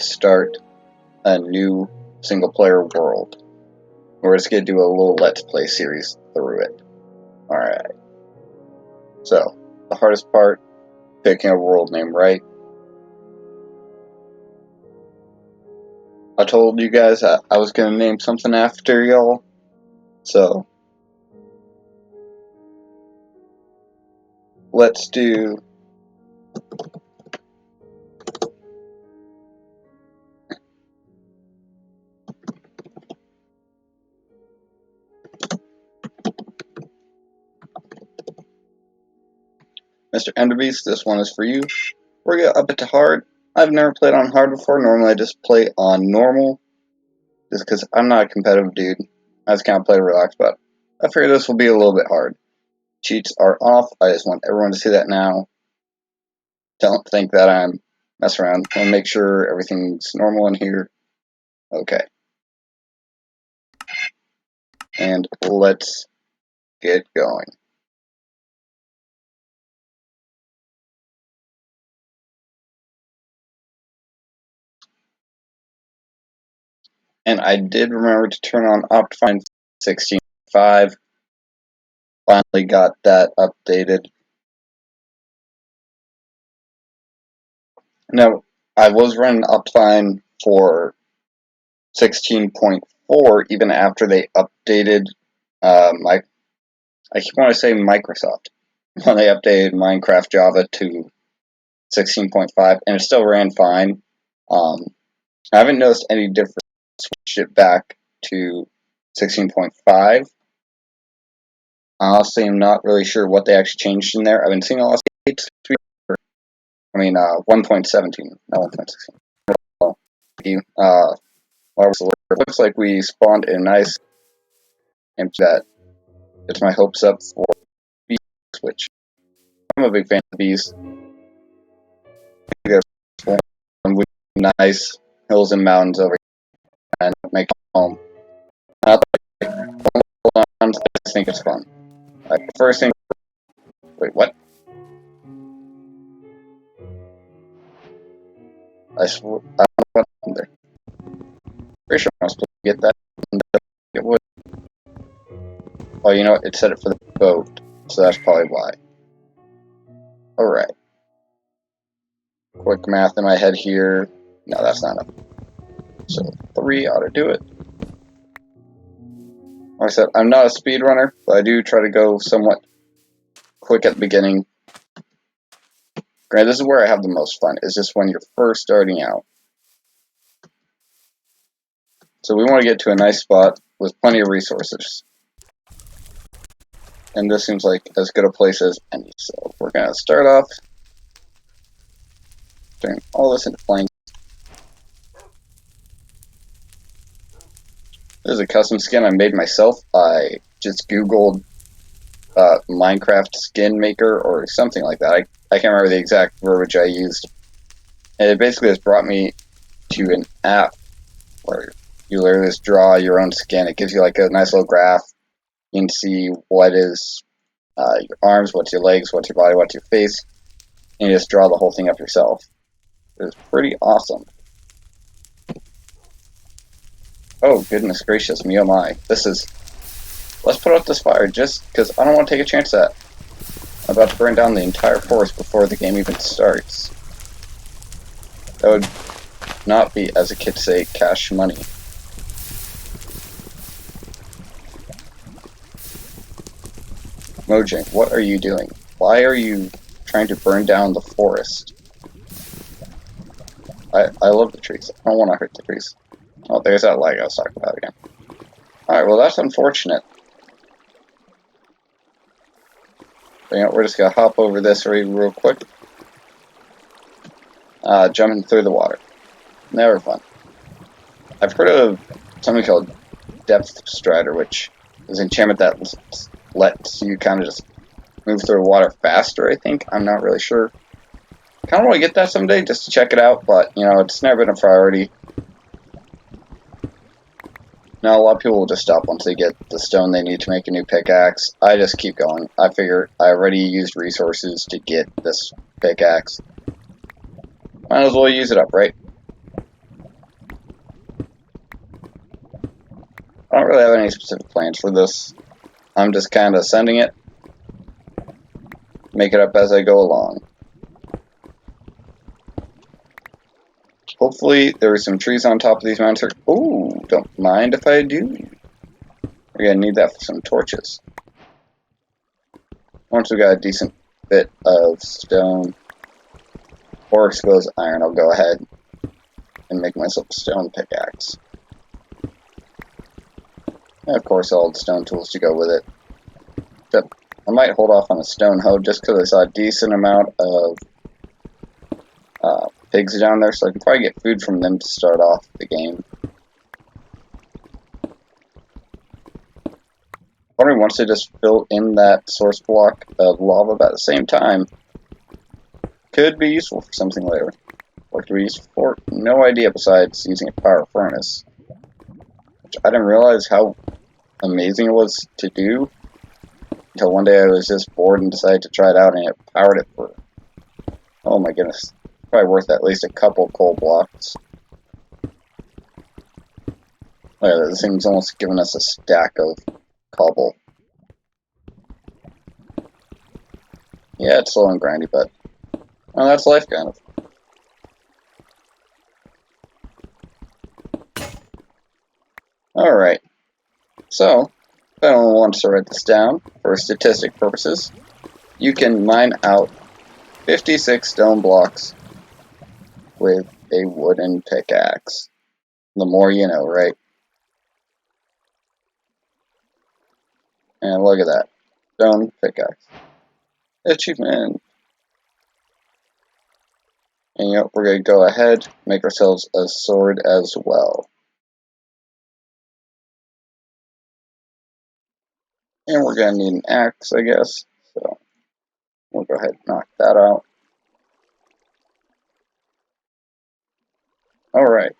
start a new single-player world. We're just going to do a little Let's Play series through it. Alright. So, the hardest part, picking a world name right. I told you guys I was going to name something after y'all. So, let's do... Mr. Enderbeast, this one is for you. We're going to up it to hard. I've never played on hard before. Normally I just play on normal. Just because I'm not a competitive dude. I just kind of play to relax, but I figure this will be a little bit hard. Cheats are off. I just want everyone to see that now. Don't think that I'm messing around. I want to make sure everything's normal in here. Okay. And let's get going. And I did remember to turn on Optifine 16.5. Finally got that updated. Now, I was running Optifine for 16.4 even after they updated I keep wanting to say Microsoft. When they updated Minecraft Java to 16.5, and it still ran fine. I haven't noticed any difference. Switched it back to 16.5. Honestly, I'm not really sure what they actually changed in there. I've been seeing a lot of updates. 1.17, not 1.16. Well, it looks like we spawned a nice image that gets my hopes up for bees, which I'm a big fan of bees. With nice hills and mountains over here and make it home. I just think it's fun. Like, the first thing. Wait, what? I don't know what happened there. Pretty sure I was supposed to get that. It would. Oh, you know what? It set it for the boat, so that's probably why. Alright. Quick math in my head here. No, that's not enough. So, 3 ought to do it. Like I said, I'm not a speedrunner, but I do try to go somewhat quick at the beginning. Granted, this is where I have the most fun, is just when you're first starting out. So we want to get to a nice spot with plenty of resources. And this seems like as good a place as any. So we're going to start off turning all this into planks. This is a custom skin I made myself. I just Googled Minecraft skin maker or something like that. I can't remember the exact verbiage I used. And it basically has brought me to an app where you literally just draw your own skin. It gives you like a nice little graph. You can see what is your arms, what's your legs, what's your body, what's your face, and you just draw the whole thing up yourself. It's pretty awesome. Oh, goodness gracious, me oh my. Let's put out this fire just because I don't want to take a chance that I'm about to burn down the entire forest before the game even starts. That would not be, as the kids say, cash money. Mojang, what are you doing? Why are you trying to burn down the forest? I love the trees. I don't want to hurt the trees. Oh, there's that lag I was talking about again. Alright, well that's unfortunate. But, you know, we're just going to hop over this real quick. Jumping through the water. Never fun. I've heard of something called Depth Strider, which is an enchantment that lets you kind of just move through the water faster, I think. I'm not really sure. Kind of want to get that someday just to check it out, but, you know, it's never been a priority. Now, a lot of people will just stop once they get the stone they need to make a new pickaxe. I just keep going. I figure I already used resources to get this pickaxe. Might as well use it up, right? I don't really have any specific plans for this. I'm just kind of sending it, make it up as I go along. Hopefully there are some trees on top of these mountains. Ooh, don't mind if I do. We're gonna need that for some torches. Once we got a decent bit of stone or exposed iron, I'll go ahead and make myself a stone pickaxe. And of course, all the stone tools to go with it. But I might hold off on a stone hoe just because I saw a decent amount of pigs down there, so I can probably get food from them to start off the game. Wondering once they just fill in that source block of lava at the same time, could be useful for something later. What could be useful for? No idea besides using a power furnace. Which I didn't realize how amazing it was to do until one day I was just bored and decided to try it out, and it powered it for, oh my goodness, probably worth at least a couple coal blocks. Oh yeah, this thing's almost giving us a stack of cobble. Yeah, it's slow and grindy, but well, that's life, kind of. Alright, so if anyone wants to write this down for statistic purposes, you can mine out 56 stone blocks with a wooden pickaxe. The more you know, right? And look at that. Stone pickaxe. Achievement. And you know, we're going to go ahead, make ourselves a sword as well. And we're going to need an axe, I guess. So we'll go ahead and knock that out. Alright.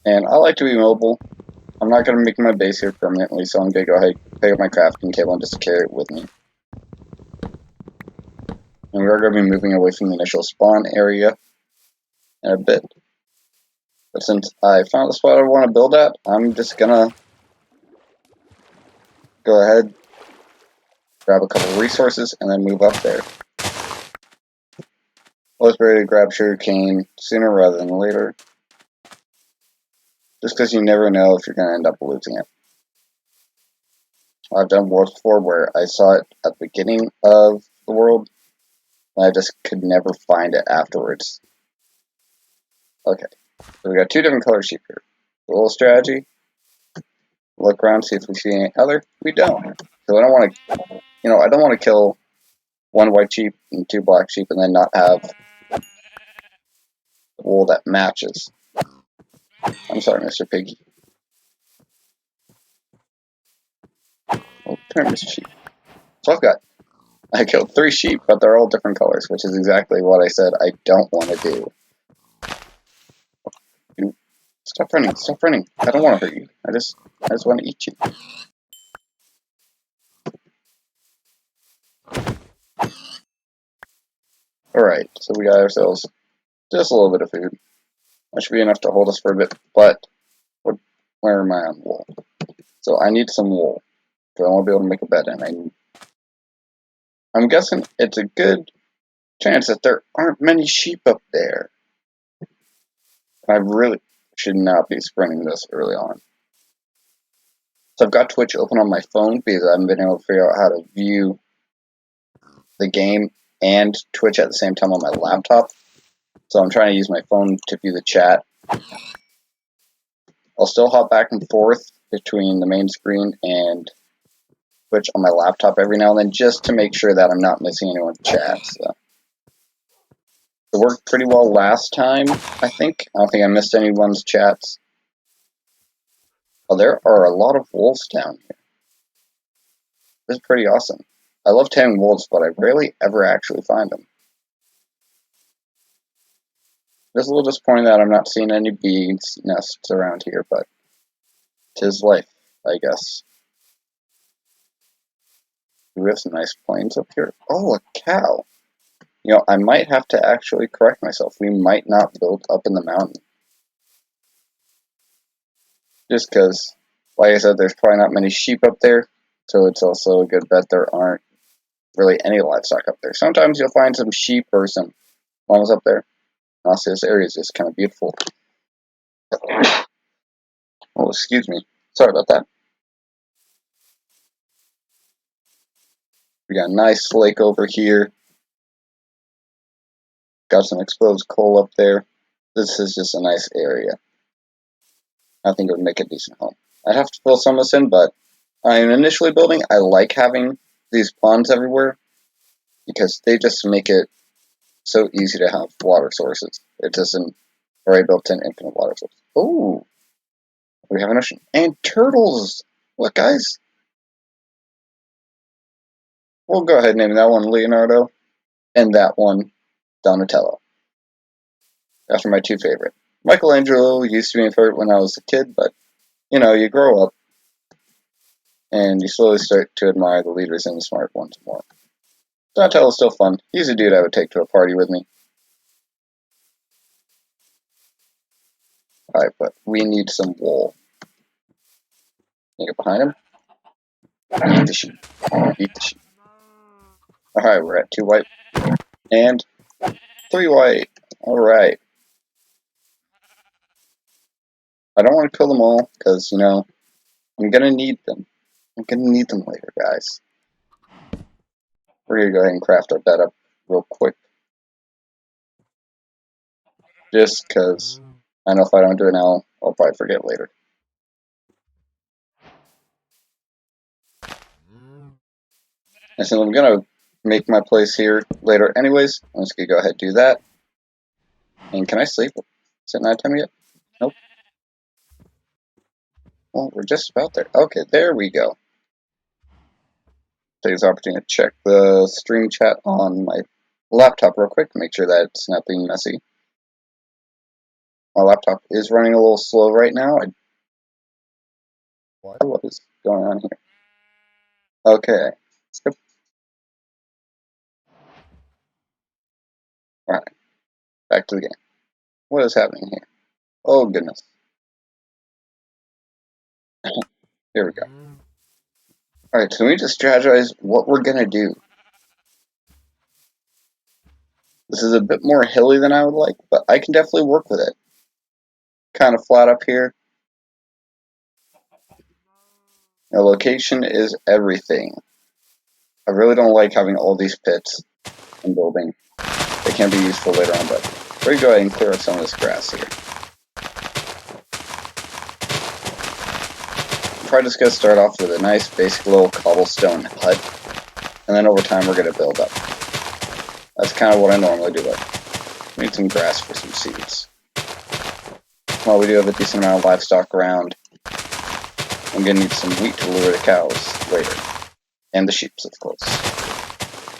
And I like to be mobile. I'm not going to make my base here permanently, so I'm going to go ahead and pick up my crafting table and just carry it with me. And we are going to be moving away from the initial spawn area in a bit. But since I found the spot I want to build at, I'm just going to go ahead, grab a couple resources, and then move up there. Always ready to grab sugarcane sooner rather than later. Just because you never know if you're going to end up losing it. I've done worlds before where I saw it at the beginning of the world, and I just could never find it afterwards. Okay, so we got two different color sheep here. A little strategy. Look around, see if we see any other. We don't. So I don't want to, I don't want to kill one white sheep and two black sheep and then not have wool that matches. I'm sorry, Mr. Piggy. Oh, turn Mr. Sheep. So I killed 3 sheep, but they're all different colors, which is exactly what I said I don't want to do. Stop running, stop running. I don't want to hurt you. I just want to eat you. Alright, so we got ourselves just a little bit of food. That should be enough to hold us for a bit, but where am I on wool? So I need some wool. So I want to be able to make a bed, and I'm guessing it's a good chance that there aren't many sheep up there. I really should not be sprinting this early on. So I've got Twitch open on my phone because I haven't been able to figure out how to view the game and Twitch at the same time on my laptop. So I'm trying to use my phone to view the chat. I'll still hop back and forth between the main screen and Twitch on my laptop every now and then just to make sure that I'm not missing anyone's chat. So it worked pretty well last time, I think. I don't think I missed anyone's chats. Oh, there are a lot of wolves down here. This is pretty awesome. I love taming wolves, but I rarely ever actually find them. It's a little disappointing that I'm not seeing any bees nests around here, but 'tis life, I guess. We have some nice plains up here. Oh, a cow! I might have to actually correct myself. We might not build up in the mountain. Just because, like I said, there's probably not many sheep up there, so it's also a good bet there aren't really any livestock up there. Sometimes you'll find some sheep or some llamas up there. Honestly, this area is just kind of beautiful. Oh, excuse me. Sorry about that. We got a nice lake over here. Got some exposed coal up there. This is just a nice area. I think it would make a decent home. I'd have to fill some of this in, but I'm initially building. I like having these ponds everywhere because they just make it so easy to have water sources. It doesn't already built in infinite water source. Oh, we have an ocean. And turtles! Look, guys. We'll go ahead and name that one Leonardo and that one Donatello. After my two favorite. Michelangelo used to be my favorite when I was a kid, but you know, you grow up and you slowly start to admire the leaders and the smart ones more. Donatello's still fun. He's a dude I would take to a party with me. Alright, but we need some wool. Can you get behind him? Eat the sheep. Eat the sheep. Alright, we're at 2 white. And 3 white. Alright. I don't want to kill them all, because, you know, I'm gonna need them. I'm gonna need them later, guys. We're gonna go ahead and craft our bed up real quick. Just because I know if I don't do it now, I'll probably forget later. And since I'm gonna make my place here later anyways, I'm just gonna go ahead and do that. And can I sleep? Is it nighttime yet? Nope. Well, we're just about there. Okay, there we go. Take this opportunity to check the stream chat on my laptop real quick, make sure that it's not being messy. My laptop is running a little slow right now. What is going on here? Okay. Skip. Alright. Back to the game. What is happening here? Oh, goodness. Here we go. Alright, so we need to strategize what we're gonna do. This is a bit more hilly than I would like, but I can definitely work with it. Kind of flat up here. Now, location is everything. I really don't like having all these pits and building. They can be useful later on, but we're going to go ahead and clear up some of this grass here. I'm probably just going to start off with a nice basic little cobblestone hut, and then over time we're going to build up. That's kind of what I normally do, but we need some grass for some seeds. While we do have a decent amount of livestock around, I'm going to need some wheat to lure the cows later. And the sheep, of course.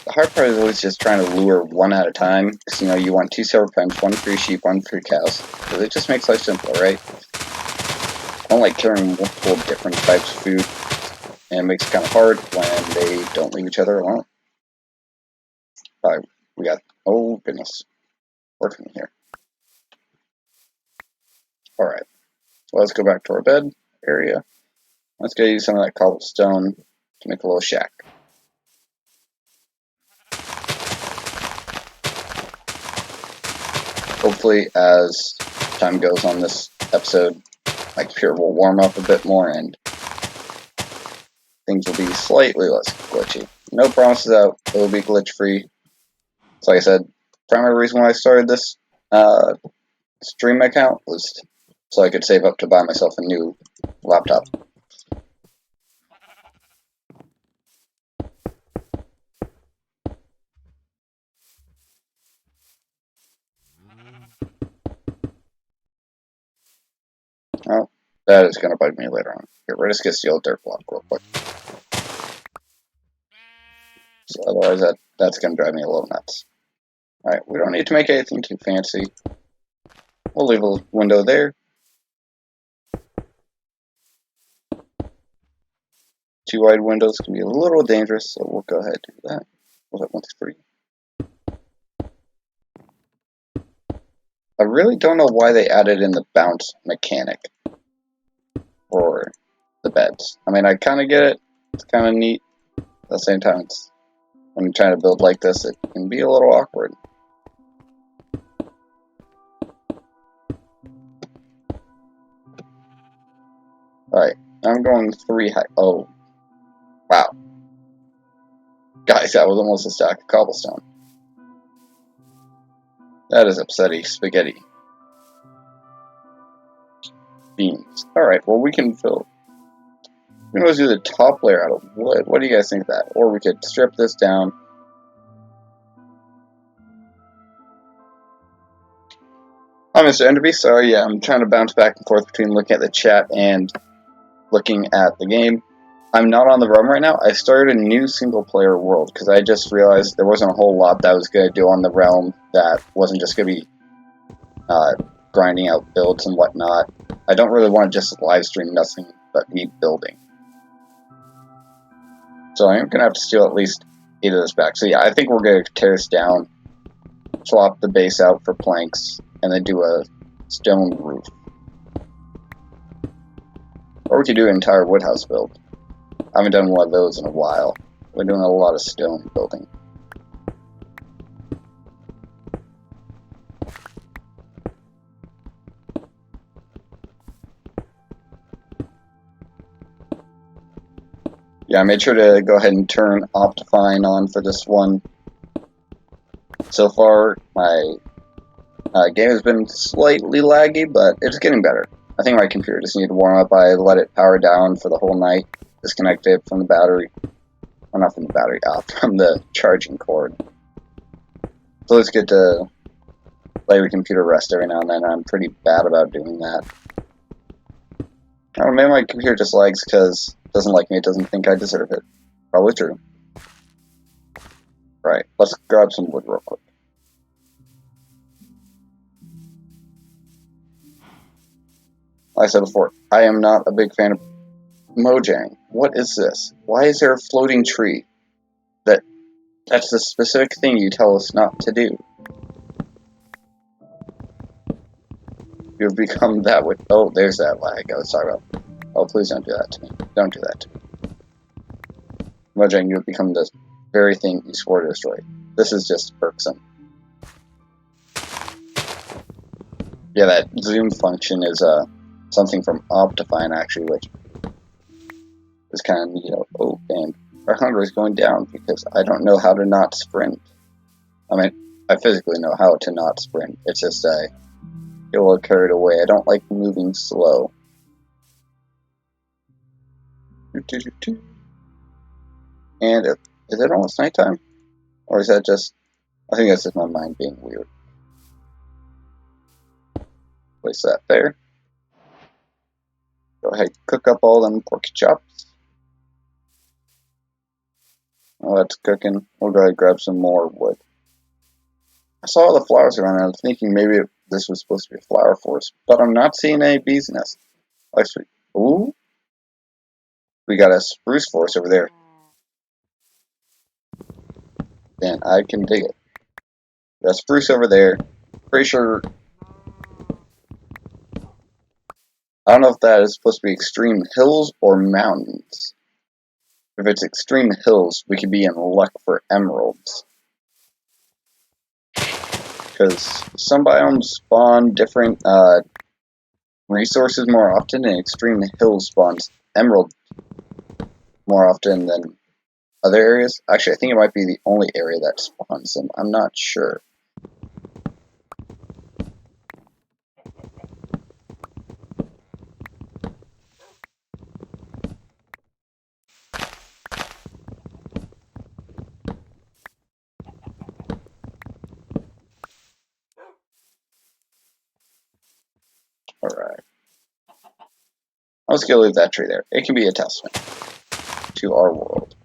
The hard part is always just trying to lure one at a time, because, you know, you want 2 silver pens, 1 for your sheep, 1 for your cows, because it just makes life simpler, right? I don't like carrying multiple different types of food, and it makes it kind of hard when they don't leave each other alone. Alright, we got, oh goodness, working here. Alright, so let's go back to our bed area. Let's go use some of that cobblestone to make a little shack. Hopefully, as time goes on this episode, my computer will warm up a bit more and things will be slightly less glitchy. No promises out it will be glitch free. So like I said, primary reason why I started this stream account was so I could save up to buy myself a new laptop. Oh, that is going to bug me later on. Here, we're just going to steal a dirt block real quick. So otherwise that's going to drive me a little nuts. Alright, we don't need to make anything too fancy. We'll leave a window there. 2 wide windows can be a little dangerous, so we'll go ahead and do that. We'll have 1, 2, 3. I really don't know why they added in the bounce mechanic. for the beds. I mean, I kind of get it. It's kind of neat. At the same time, it's, when you're trying to build like this, it can be a little awkward. Alright, I'm going 3 high. Oh, wow. Guys, that was almost a stack of cobblestone. That is upsetting spaghetti. Beans. Alright, well, we can fill. We can always do the top layer out of wood. What do you guys think of that? Or we could strip this down. I'm Mr. Enderby. Sorry, yeah, I'm trying to bounce back and forth between looking at the chat and looking at the game. I'm not on the realm right now. I started a new single-player world because I just realized there wasn't a whole lot that I was going to do on the realm that wasn't just going to be grinding out builds and whatnot. I don't really want to just live stream nothing but me building. So I'm going to have to steal at least 8 of this back. So yeah, I think we're going to tear this down, swap the base out for planks, and then do a stone roof. Or we could do an entire wood house build. I haven't done one of those in a while. We're doing a lot of stone building. Yeah, I made sure to go ahead and turn Optifine on for this one. So far, my game has been slightly laggy, but it's getting better. I think my computer just needed to warm up. I let it power down for the whole night, disconnected from the battery. Well, not from the battery, from the charging cord. So it's good to let your computer rest every now and then. I'm pretty bad about doing that. I don't know, maybe my computer just lags because it doesn't like me, it doesn't think I deserve it. Probably true. Right, let's grab some wood real quick. Like I said before, I am not a big fan of Mojang. What is this? Why is there a floating tree? That's the specific thing you tell us not to do. You've become that way. Oh, there's that lag I was talking about. Oh, please don't do that to me. Don't do that to me. Mojang, you've become this very thing you swore to destroy. This is just irksome. Yeah, that zoom function is something from Optifine, actually, which is kind of neat. Oh, and our hunger is going down because I don't know how to not sprint. I mean, I physically know how to not sprint. It's just I get a little carried away. I don't like moving slow. And is it almost nighttime? Or is that just... I think that's just my mind being weird. Place that there. Go ahead, cook up all them pork chops. While that's cooking, we'll go ahead and grab some more wood. I saw all the flowers around and I was thinking maybe this was supposed to be a flower forest, but I'm not seeing any bees' nests. Actually, ooh, we got a spruce forest over there. And I can dig it. Got a spruce over there. Pretty sure... I don't know if that is supposed to be extreme hills or mountains. If it's extreme hills, we could be in luck for emeralds. Because some biomes spawn different resources more often, and extreme hills spawns emerald more often than other areas. Actually, I think it might be the only area that spawns them. I'm not sure. Alright. I'm just gonna leave that tree there. It can be a testament to our world.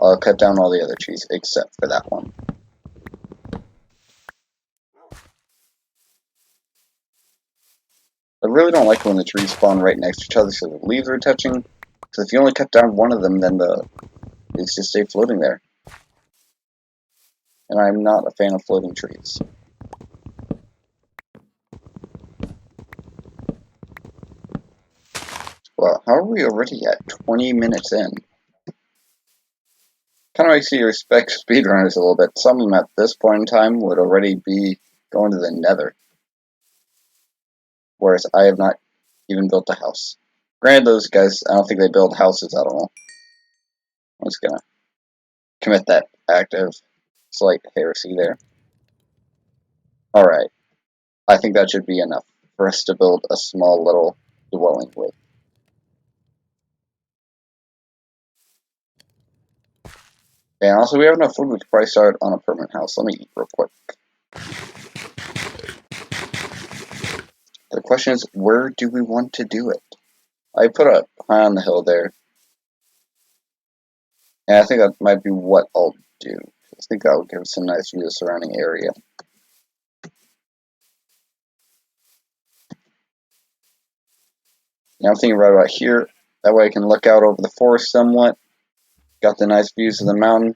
I'll cut down all the other trees except for that one. I really don't like when the trees spawn right next to each other so the leaves are touching. Because if you only cut down one of them, then the leaves just stay floating there. And I'm not a fan of floating trees. Well, how are we already at 20 minutes in? Kind of makes you respect speedrunners a little bit. Some of them at this point in time would already be going to the nether. Whereas I have not even built a house. Granted, those guys, I don't think they build houses at all. I'm just gonna commit that act of slight heresy there. Alright, I think that should be enough for us to build a small little dwelling with. And also, we have enough food, we could probably start on a permanent house. Let me eat real quick. The question is, where do we want to do it? I put it high on the hill there. And I think that might be what I'll do. I think that will give us a nice view of the surrounding area. Now I'm thinking right about here. That way I can look out over the forest somewhat. Got the nice views of the mountain.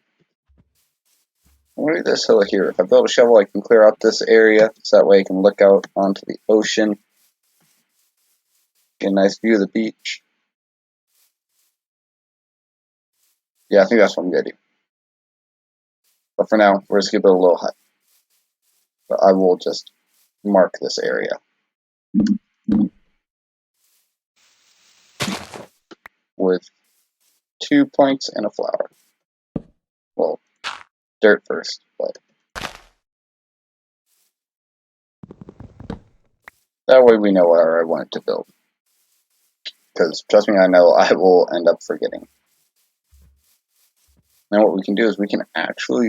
Look at this hill here. If I build a shovel, I can clear out this area. So that way I can look out onto the ocean. Get a nice view of the beach. Yeah, I think that's what I'm going to do. But for now, we're just going to build a little hut. But I will just mark this area with 2 planks and a flower. Well, dirt first, but that way we know where I want it to build. Because trust me, I know I will end up forgetting. Now what we can do is we can actually,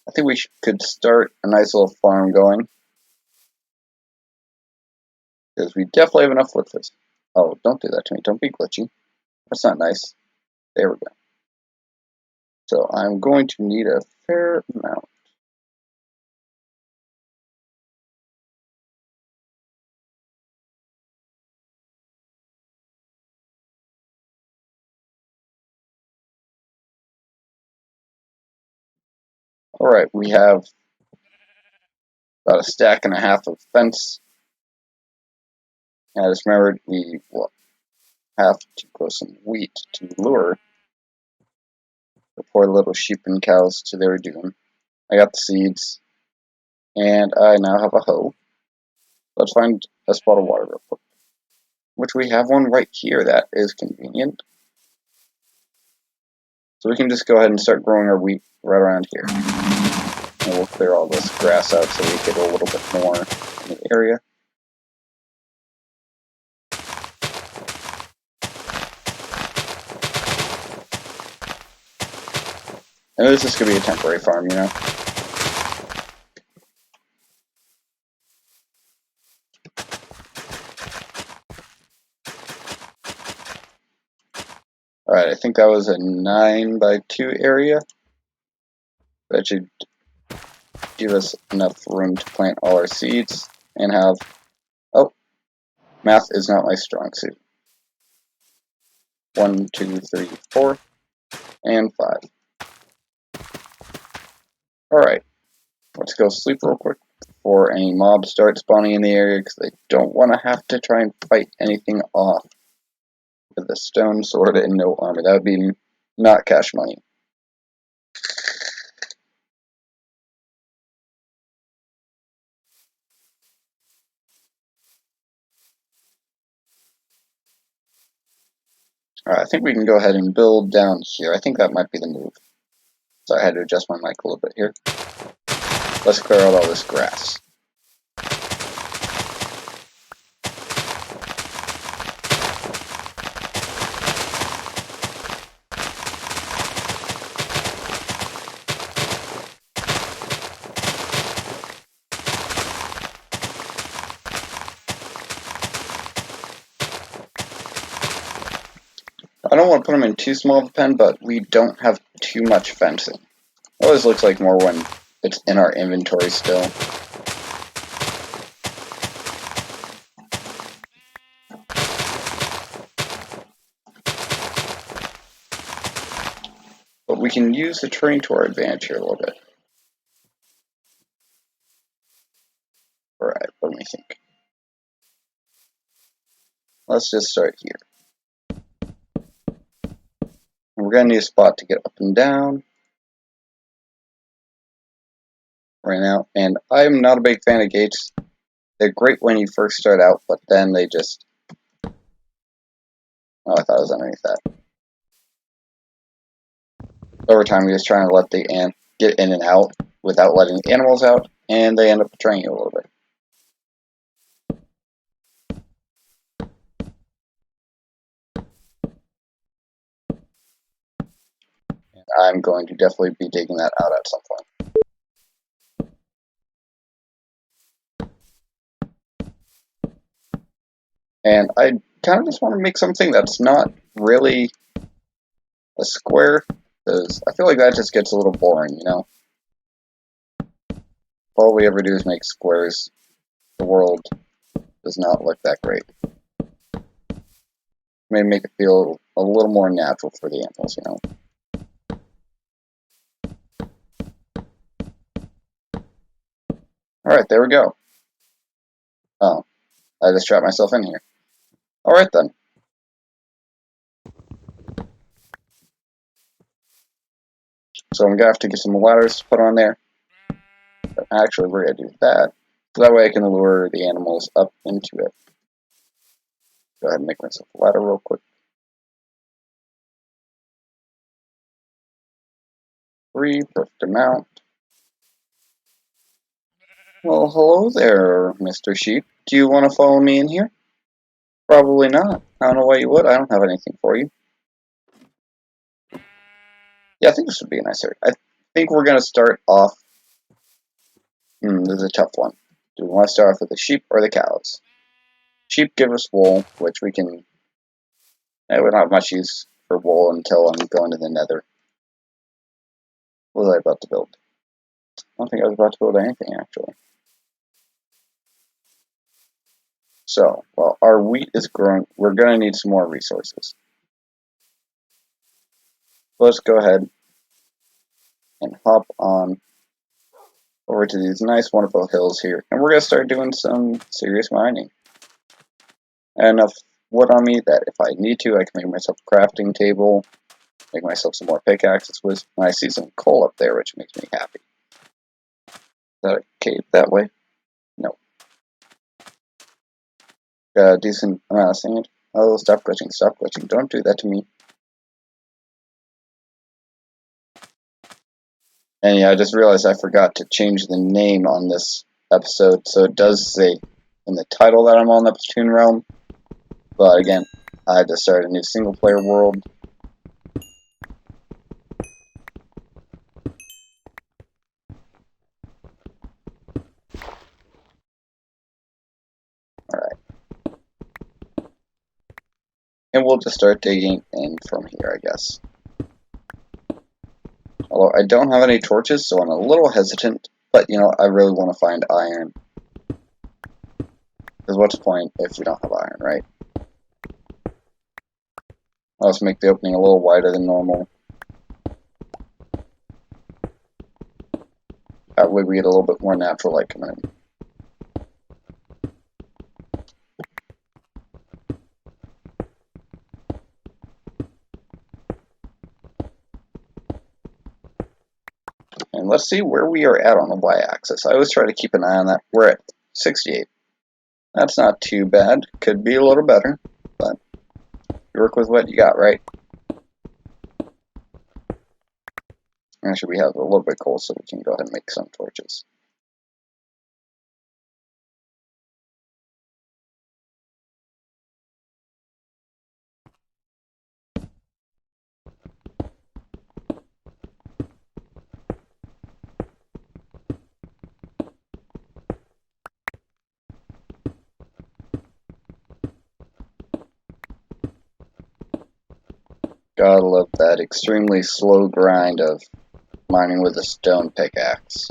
I think we could start a nice little farm going. Because we definitely have enough wood for this. Oh, don't do that to me. Don't be glitchy. That's not nice. There we go. So I'm going to need a fair amount. Alright, we have about a stack and a half of fence. And I just remembered we will have to grow some wheat to lure the poor little sheep and cows to their doom. I got the seeds, and I now have a hoe. Let's find a spot of water real quick. Which we have one right here that is convenient. So we can just go ahead and start growing our wheat right around here. And we'll clear all this grass out so we get a little bit more in the area. And this is going to be a temporary farm, you know. Alright, I think that was a 9x2 area. That should give us enough room to plant all our seeds and have... Oh, math is not my strong suit. 1, 2, 3, 4, and 5. Alright, let's go sleep real quick before any mobs start spawning in the area because they don't want to have to try and fight anything off with a stone sword and no armor. That would be not cash money. Alright, I think we can go ahead and build down here. I think that might be the move. So I had to adjust my mic a little bit here. Let's clear out all this grass. I don't want to put them in too small of a pen, but we don't have too much fencing. It always looks like more when it's in our inventory still. But we can use the terrain to our advantage here a little bit. Alright, let me think. let's just start here. And we're going to need a spot to get up and down right now. And I'm not a big fan of gates. They're great when you first start out, but then they just... Oh, I thought it was underneath that. Over time, you're just trying to let the ant get in and out without letting the animals out, and they end up betraying you a little bit. I'm going to definitely be digging that out at some point. And I kind of just want to make something that's not really a square, because I feel like that just gets a little boring, you know? All we ever do is make squares. The world does not look that great. Maybe make it feel a little more natural for the animals, you know? Alright, there we go. Oh, I just trapped myself in here. Alright then. So I'm gonna have to get some ladders to put on there. But actually, we're gonna do that. So that way I can lure the animals up into it. Go ahead and make myself a ladder real quick. 3, perfect amount. Well, hello there, Mr. Sheep. Do you want to follow me in here? Probably not. I don't know why you would. I don't have anything for you. Yeah, I think this would be a nice area. I think we're going to start off... this is a tough one. Do we want to start off with the sheep or the cows? Sheep give us wool, which we can... we don't have much use for wool until I'm going to the nether. What was I about to build? I don't think I was about to build anything, actually. So, while our wheat is growing, we're going to need some more resources. Let's go ahead and hop on over to these nice, wonderful hills here, and we're going to start doing some serious mining. And enough wood on me that if I need to, I can make myself a crafting table, make myself some more pickaxes with, and I see some coal up there, which makes me happy. Is that a cave that way? No. Got a decent amount of sand. Oh, stop glitching, stop glitching. Don't do that to me. And yeah, I just realized I forgot to change the name on this episode, so it does say in the title that I'm on the Platoon Realm. But again, I had to start a new single-player world. Alright. And we'll just start digging in from here, I guess. Although I don't have any torches, so I'm a little hesitant. But, you know, I really want to find iron. Because what's the point if we don't have iron, right? Let's make the opening a little wider than normal. That way we get a little bit more natural light coming in. And let's see where we are at on the y-axis. I always try to keep an eye on that. We're at 68. That's not too bad. Could be a little better, but you work with what you got, right? Actually, we have a little bit of coal, so we can go ahead and make some torches. Gotta love that extremely slow grind of mining with a stone pickaxe.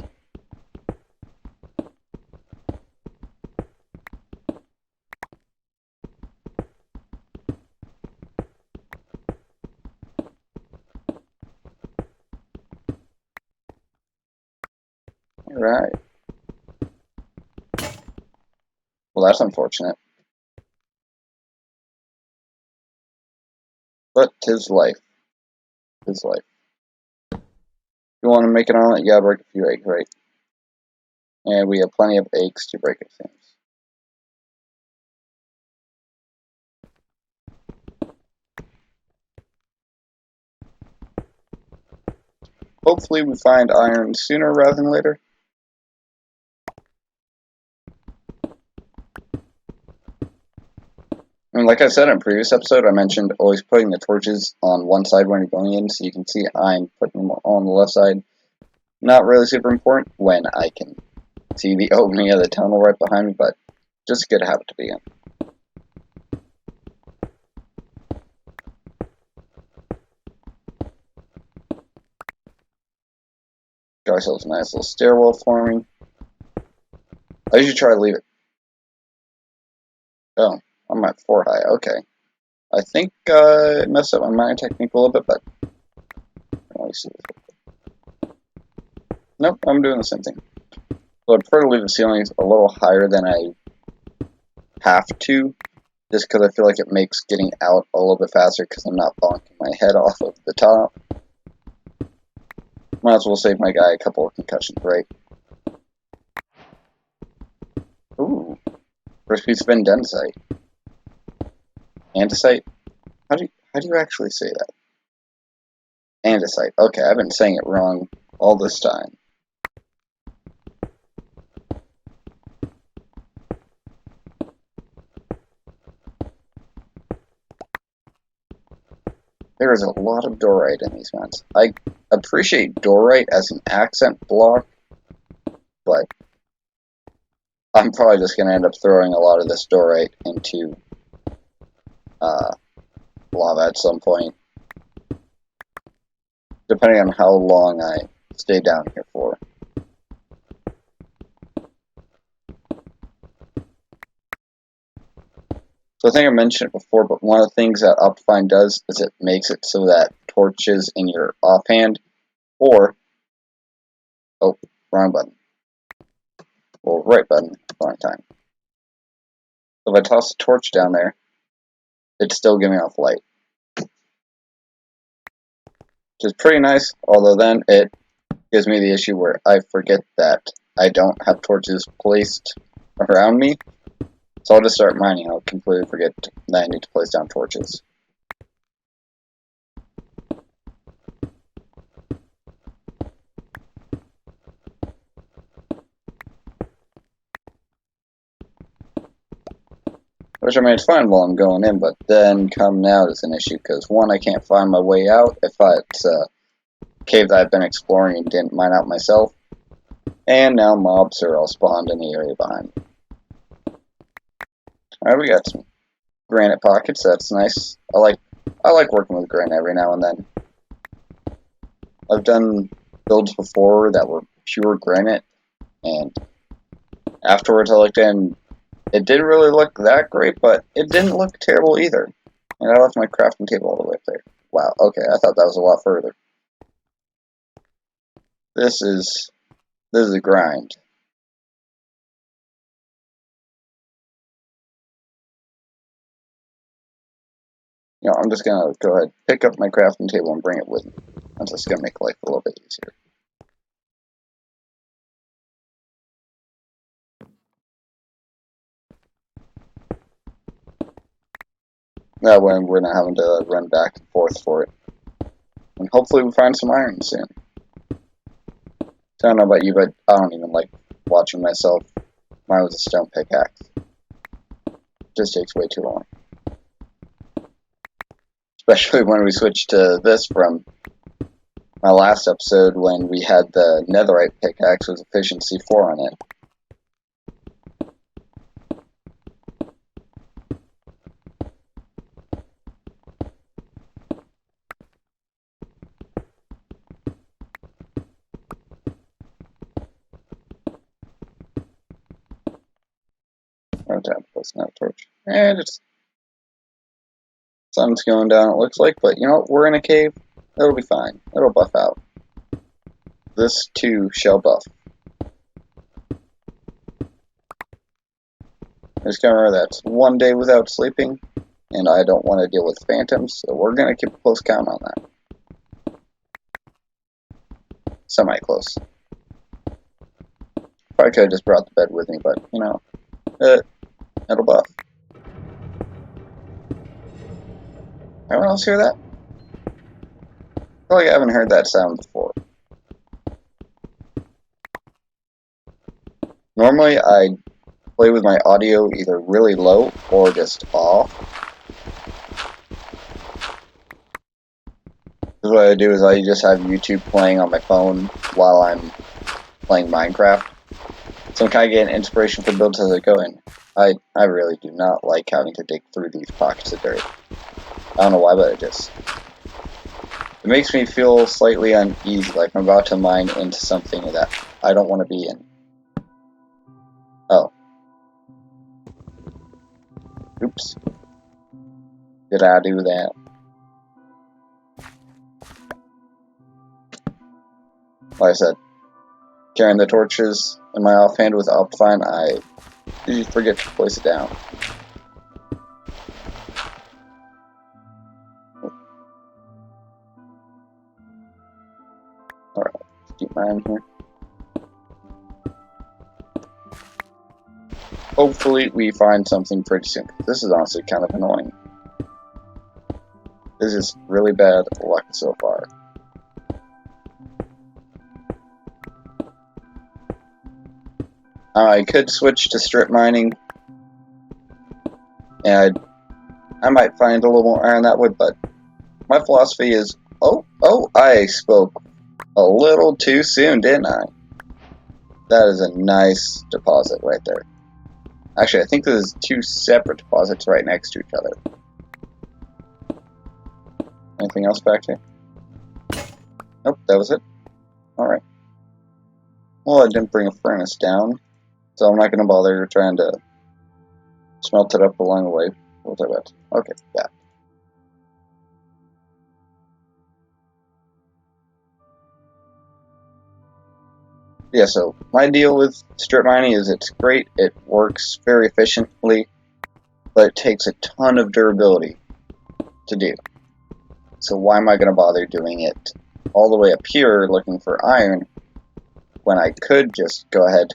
Alright. Well, that's unfortunate. But 'tis life. 'Tis life. You want to make an omelet, you gotta break a few eggs, right? And we have plenty of eggs to break, it seems. Hopefully we find iron sooner rather than later. And like I said in a previous episode, I mentioned always putting the torches on one side when you're going in, so you can see I'm putting them on the left side. Not really super important when I can see the opening of the tunnel right behind me, but just a good habit to be in. Got ourselves a nice little stairwell forming. I usually try to leave it. Oh, I'm at 4 high. Okay. I think I messed up my mining technique a little bit, but let me see. Nope, I'm doing the same thing. So I'd prefer to leave the ceilings a little higher than I have to, just because I feel like it makes getting out a little bit faster because I'm not bonking my head off of the top. Might as well save my guy a couple of concussions, right? Ooh, first piece of andesite. Andesite? How do you actually say that? Andesite. Okay, I've been saying it wrong all this time. There is a lot of dorite in these mountains. I appreciate dorite as an accent block, but I'm probably just going to end up throwing a lot of this dorite into lava at some point, depending on how long I stay down here for. So I think I mentioned it before, but one of the things that Optifine does is it makes it so that torches in your offhand, or, oh, wrong button, well, right button, wrong time. So if I toss a torch down there, it's still giving off light, which is pretty nice, although then it gives me the issue where I forget that I don't have torches placed around me, so I'll just start mining. I'll completely forget that I need to place down torches. Which I mean, it's fine while I'm going in, but then coming out is an issue, because one, I can't find my way out if it's a cave that I've been exploring and didn't mine out myself, and now mobs are all spawned in the area behind me. Alright, we got some granite pockets, that's nice. I like working with granite every now and then. I've done builds before that were pure granite, and afterwards I looked in. It didn't really look that great, but it didn't look terrible either. And I left my crafting table all the way up there. Wow, okay, I thought that was a lot further. This is a grind. You know, I'm just gonna go ahead, pick up my crafting table and bring it with me. That's just gonna make life a little bit easier. That way we're not having to run back and forth for it. And hopefully we find some iron soon. I don't know about you, but I don't even like watching myself mine with a stone pickaxe. It just takes way too long. Especially when we switched to this from my last episode when we had the netherite pickaxe with efficiency 4 on it. Right down, place another torch. And it's sun's going down, it looks like, but you know what? We're in a cave. It'll be fine. It'll buff out. This too shall buff. Just gotta remember that's 1 day without sleeping, and I don't want to deal with phantoms, so we're going to keep a close count on that. Semi-close. Probably could have just brought the bed with me, but, you know, it'll buff. Anyone else hear that? I feel like I haven't heard that sound before. Normally, I play with my audio either really low or just off. Because what I do is I just have YouTube playing on my phone while I'm playing Minecraft. So I'm kind of getting inspiration for builds as I go in. I really do not like having to dig through these pockets of dirt. I don't know why, but it makes me feel slightly uneasy, like I'm about to mine into something that I don't want to be in. Oh. Oops. Did I do that? Like I said, carrying the torches in my offhand with Optifine, I usually forget to place it down. Alright, let's keep mining here. Hopefully we find something pretty soon. This is honestly kind of annoying. This is really bad luck so far. I could switch to strip mining, and I might find a little more iron that way, but my philosophy is, I spoke a little too soon, didn't I? That is a nice deposit right there. Actually, I think there's two separate deposits right next to each other. Anything else back here? Nope, that was it. Alright. Well, I didn't bring a furnace down, so I'm not going to bother trying to smelt it up along the way. What was I about? Okay, yeah. Yeah, so my deal with strip mining is it's great, it works very efficiently, but it takes a ton of durability to do. So why am I going to bother doing it all the way up here looking for iron when I could just go ahead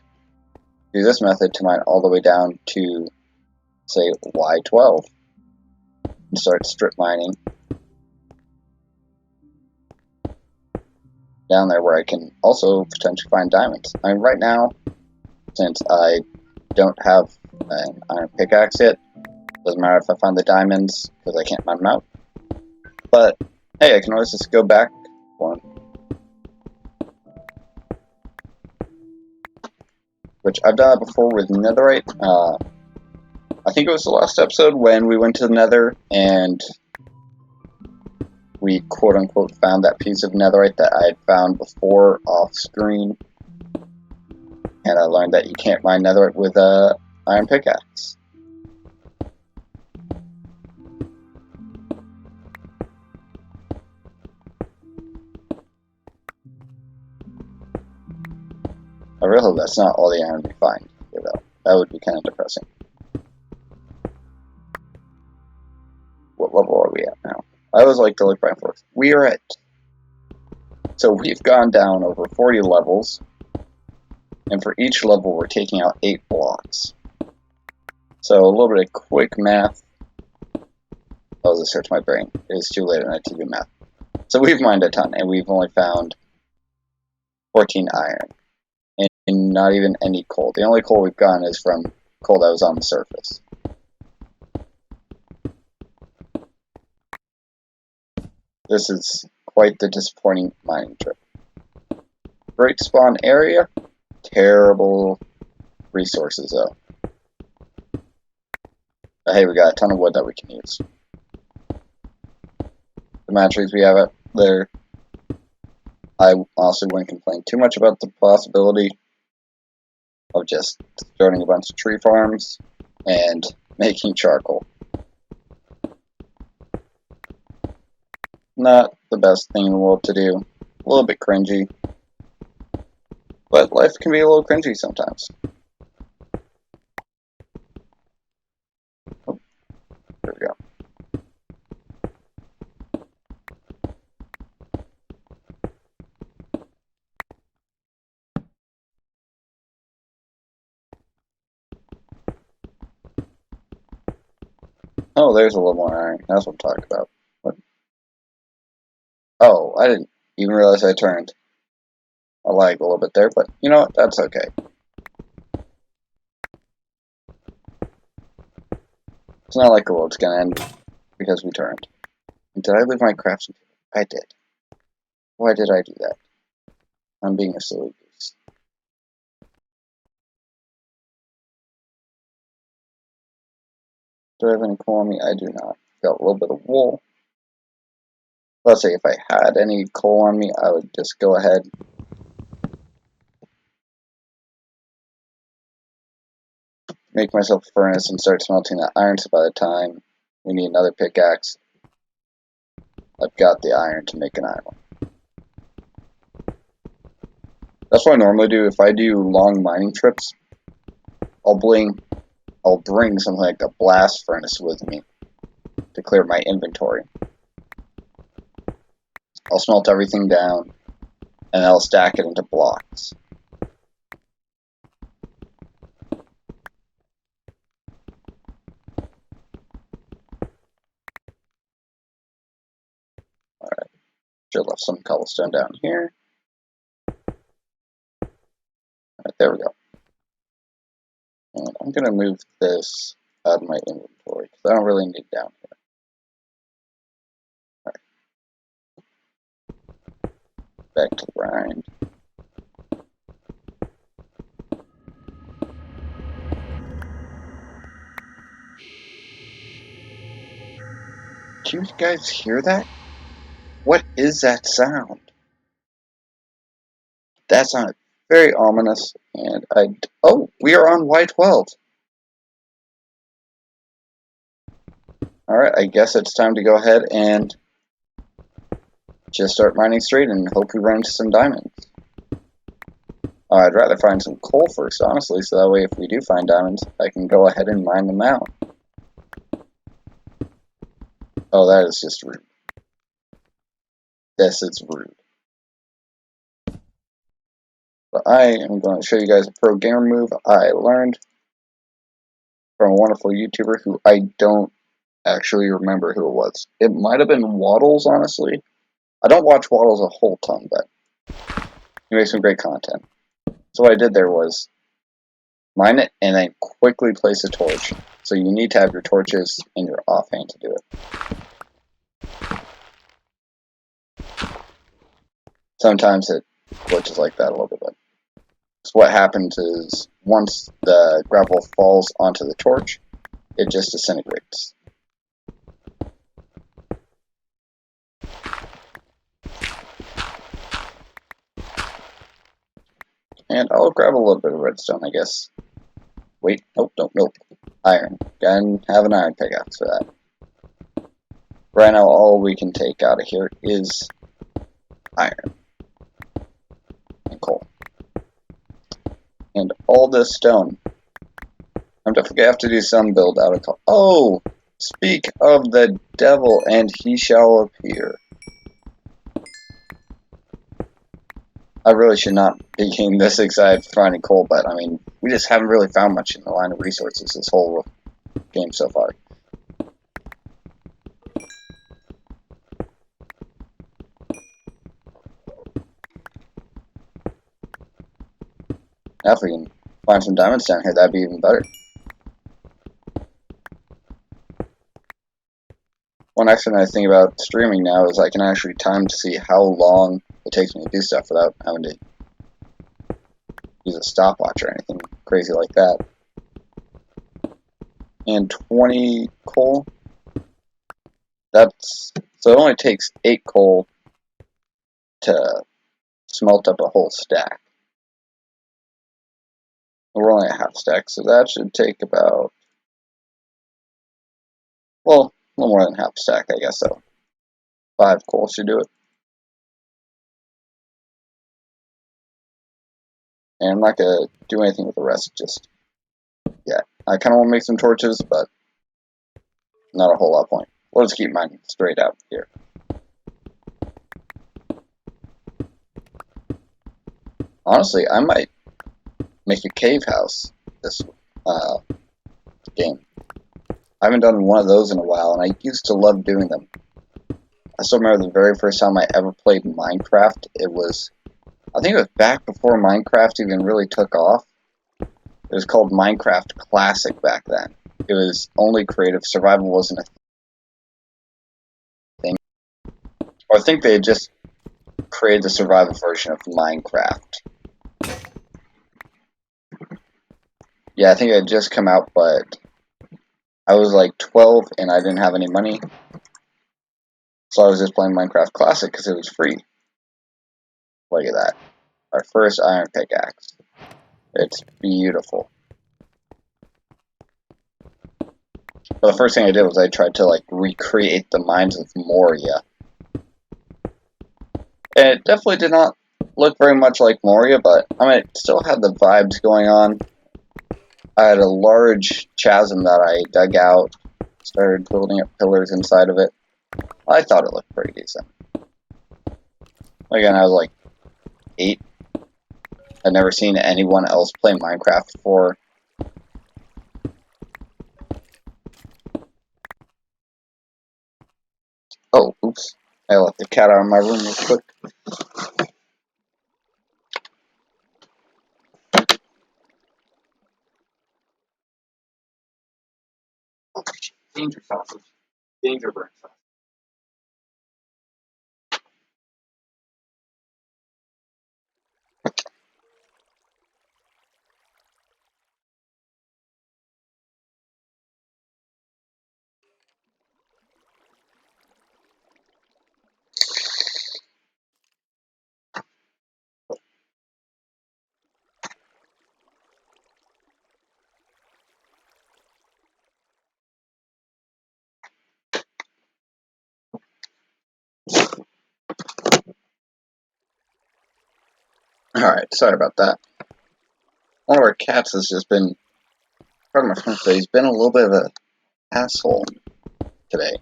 do this method to mine all the way down to, say, Y12 and start strip mining down there where I can also potentially find diamonds. I mean, right now, since I don't have an iron pickaxe yet, doesn't matter if I find the diamonds because I can't mine them out. But hey, I can always just go back one, which I've done it before with netherite. I think it was the last episode when we went to the nether and we quote-unquote found that piece of netherite that I had found before off-screen. And I learned that you can't mine netherite with an iron pickaxe. I really hope that's not all the iron we find here, though. That would be kind of depressing. What level are we at now? I always like to look back and forth. We are at... So we've gone down over 40 levels, and for each level we're taking out 8 blocks. So a little bit of quick math. Oh, this hurts my brain. It is too late at night to do math. So we've mined a ton, and we've only found 14 iron. And not even any coal. The only coal we've gotten is from coal that was on the surface. This is quite the disappointing mining trip. Great spawn area, terrible resources though. But hey, we got a ton of wood that we can use. The matches we have up there, I honestly wouldn't complain too much about the possibility of just starting a bunch of tree farms and making charcoal. Not the best thing in the world to do. A little bit cringy. But life can be a little cringy sometimes. Oh, there we go. Oh, there's a little more iron. That's what I'm talking about. What? Oh, I didn't even realize I turned. I lagged a little bit there, but you know what? That's okay. It's not like the world's gonna end because we turned. And did I leave my crafting table? I did. Why did I do that? I'm being a silly goose. Do I have any coal on me? I do not. Got a little bit of wool. Let's say if I had any coal on me, I would just go ahead. Make myself a furnace and start smelting that iron, so by the time we need another pickaxe, I've got the iron to make an iron one. That's what I normally do. If I do long mining trips, I'll bring something like a blast furnace with me to clear my inventory. I'll smelt everything down, and I'll stack it into blocks. Alright, should have left some cobblestone down here. Alright, there we go. And I'm going to move this out of my inventory, because I don't really need it down here. Back to the grind. Do you guys hear that? What is that sound? That sounded very ominous, and oh, we are on Y12. Alright, I guess it's time to go ahead and just start mining straight and hope we run into some diamonds. I'd rather find some coal first, honestly, so that way if we do find diamonds, I can go ahead and mine them out. Oh, that is just rude. This is rude. But I am going to show you guys a pro gamer move I learned from a wonderful YouTuber who I don't actually remember who it was. It might have been Waddles, honestly. I don't watch Waddles a whole ton, but he makes some great content. So what I did there was mine it and then quickly place a torch. So you need to have your torches in your offhand to do it. Sometimes it glitches like that a little bit. So what happens is once the gravel falls onto the torch, it just disintegrates. And I'll grab a little bit of redstone, I guess. Wait, nope. Iron. Gotta have an iron pickaxe for that. Right now, all we can take out of here is iron and coal. And all this stone. I'm definitely gonna have to do some build out of coal. Oh! Speak of the devil, and he shall appear. I really should not be getting this excited for finding coal, but I mean, we just haven't really found much in the line of resources this whole game so far. Now if we can find some diamonds down here, that'd be even better. One extra nice thing about streaming now is I can actually time to see how long it takes me to do stuff without having to use a stopwatch or anything crazy like that. And 20 coal. So it only takes 8 coal to smelt up a whole stack. We're only a half stack, so that should take about, well, a little more than half stack, I guess so. 5 coal should do it. And I'm not gonna do anything with the rest just yet. I kinda wanna make some torches, but not a whole lot of point. We'll just keep mining straight out here. Honestly, I might make a cave house this game. I haven't done one of those in a while, and I used to love doing them. I still remember the very first time I ever played Minecraft. I think it was back before Minecraft even really took off. It was called Minecraft Classic back then. It was only creative. Survival wasn't a thing. Or I think they had just created the survival version of Minecraft. Yeah, I think it had just come out, but I was like 12 and I didn't have any money. So I was just playing Minecraft Classic because it was free. Look at that. Our first iron pickaxe. It's beautiful. But the first thing I did was I tried to like recreate the mines of Moria. And it definitely did not look very much like Moria, but I mean, it still had the vibes going on. I had a large chasm that I dug out, started building up pillars inside of it. I thought it looked pretty decent. Again, I was like 8. I'd never seen anyone else play Minecraft before. Oh, oops. I let the cat out of my room real quick. Danger sausage. Danger burn sausage. Alright, sorry about that. One of our cats has just been, pardon my French, but he's been a little bit of an asshole today.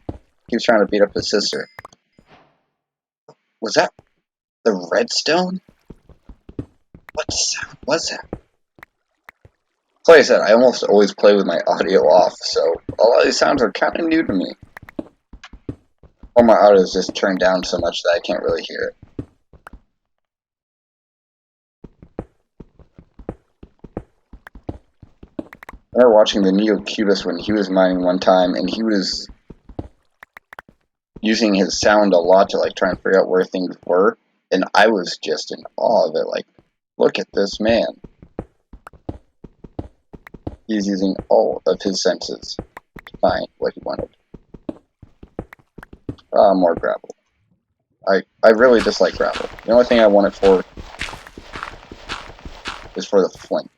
Keeps trying to beat up his sister. Was that the redstone? What sound was that? Like I said, I almost always play with my audio off, so a lot of these sounds are kind of new to me. Or my audio is just turned down so much that I can't really hear it. I remember watching the NeoCubist when he was mining one time, and he was using his sound a lot to like try and figure out where things were, and I was just in awe of it. Like, look at this man. He's using all of his senses to find what he wanted. More gravel. I really dislike gravel. The only thing I want it for is for the flint.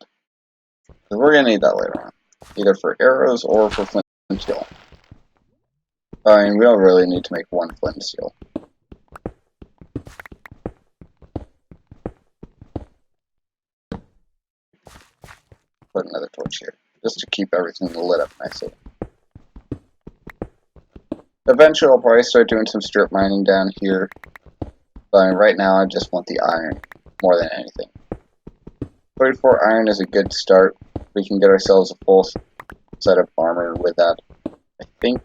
Because we're going to need that later on. Either for arrows or for flint and steel. I mean, we don't really need to make one flint and steel. Put another torch here. Just to keep everything lit up nicely. Eventually I'll probably start doing some strip mining down here. But I mean, right now I just want the iron more than anything. 34 iron is a good start. We can get ourselves a full set of armor with that. I think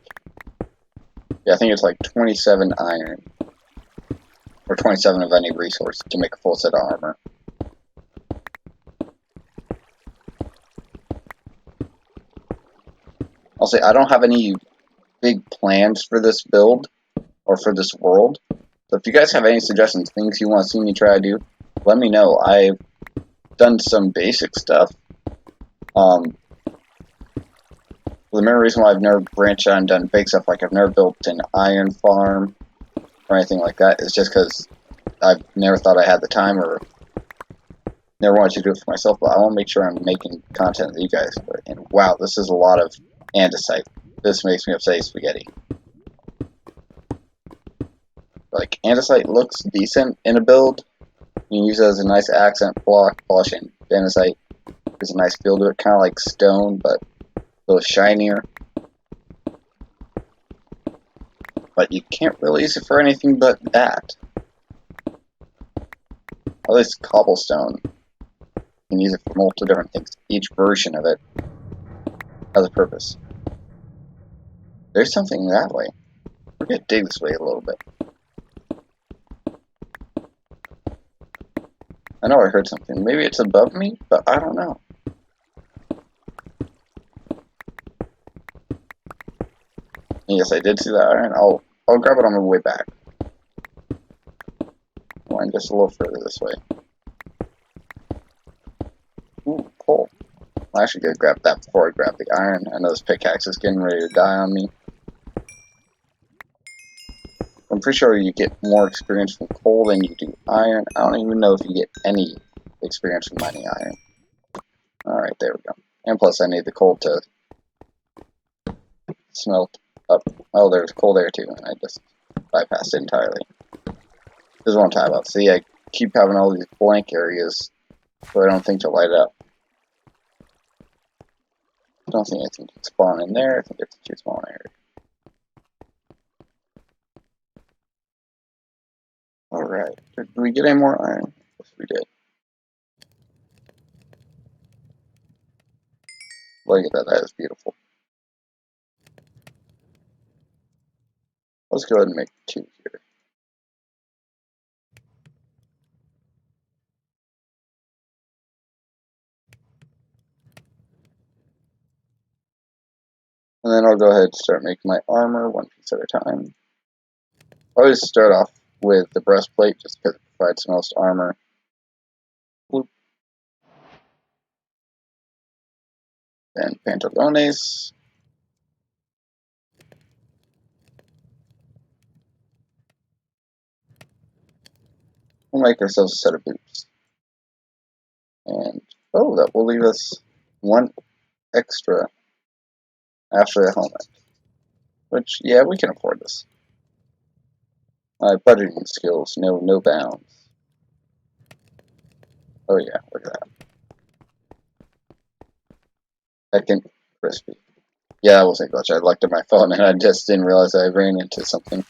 it's like 27 iron. Or 27 of any resource to make a full set of armor. I'll say I don't have any big plans for this build or for this world. So if you guys have any suggestions, things you want to see me try to do, let me know. I've done some basic stuff. The main reason why I've never branched out and done big stuff, like I've never built an iron farm or anything like that, is just because I've never thought I had the time or never wanted to do it for myself, but I want to make sure I'm making content that you guys enjoy. And wow, this is a lot of andesite. This makes me upset spaghetti. Like, andesite looks decent in a build. You can use it as a nice accent block. Polishing andesite is a nice feel to it, kind of like stone, but a little shinier. But you can't really use it for anything but that. At least cobblestone. You can use it for multiple different things. Each version of it has a purpose. There's something that way. We're gonna dig this way a little bit. I know I heard something. Maybe it's above me, but I don't know. Yes, I did see that iron. I'll grab it on my way back. Going just a little further this way. Ooh, coal. I should go grab that before I grab the iron. I know this pickaxe is getting ready to die on me. I'm pretty sure you get more experience from coal than you do iron. I don't even know if you get any experience from mining iron. Alright, there we go. And plus I need the coal to smelt up. Oh, there's coal there too, and I just bypassed it entirely. This is what I'm talking about. See, I keep having all these blank areas so I don't think to light up. I don't think anything can spawn in there. I think it's too small an area. Alright. Did we get any more iron? Yes, we did. Look at that. That is beautiful. Let's go ahead and make 2 here. And then I'll go ahead and start making my armor 1 piece at a time. I always start off with the breastplate just because it provides the most armor. Bloop. Then pantalones. We'll make ourselves a set of boots. And, oh, that will leave us 1 extra after the helmet. Which, yeah, we can afford this. My budgeting skills know no bounds. Oh yeah, look at that. Heckin' crispy. Yeah, I wasn't glitch. I looked at my phone and I just didn't realize I ran into something.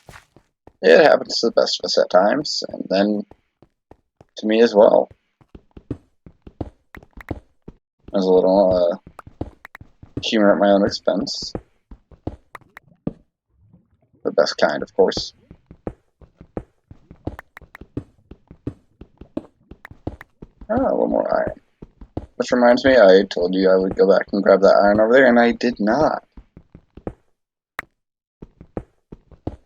It happens to the best of us at times, and then to me as well. As a little humor at my own expense. The best kind, of course. Ah, a little more iron. Which reminds me, I told you I would go back and grab that iron over there, and I did not.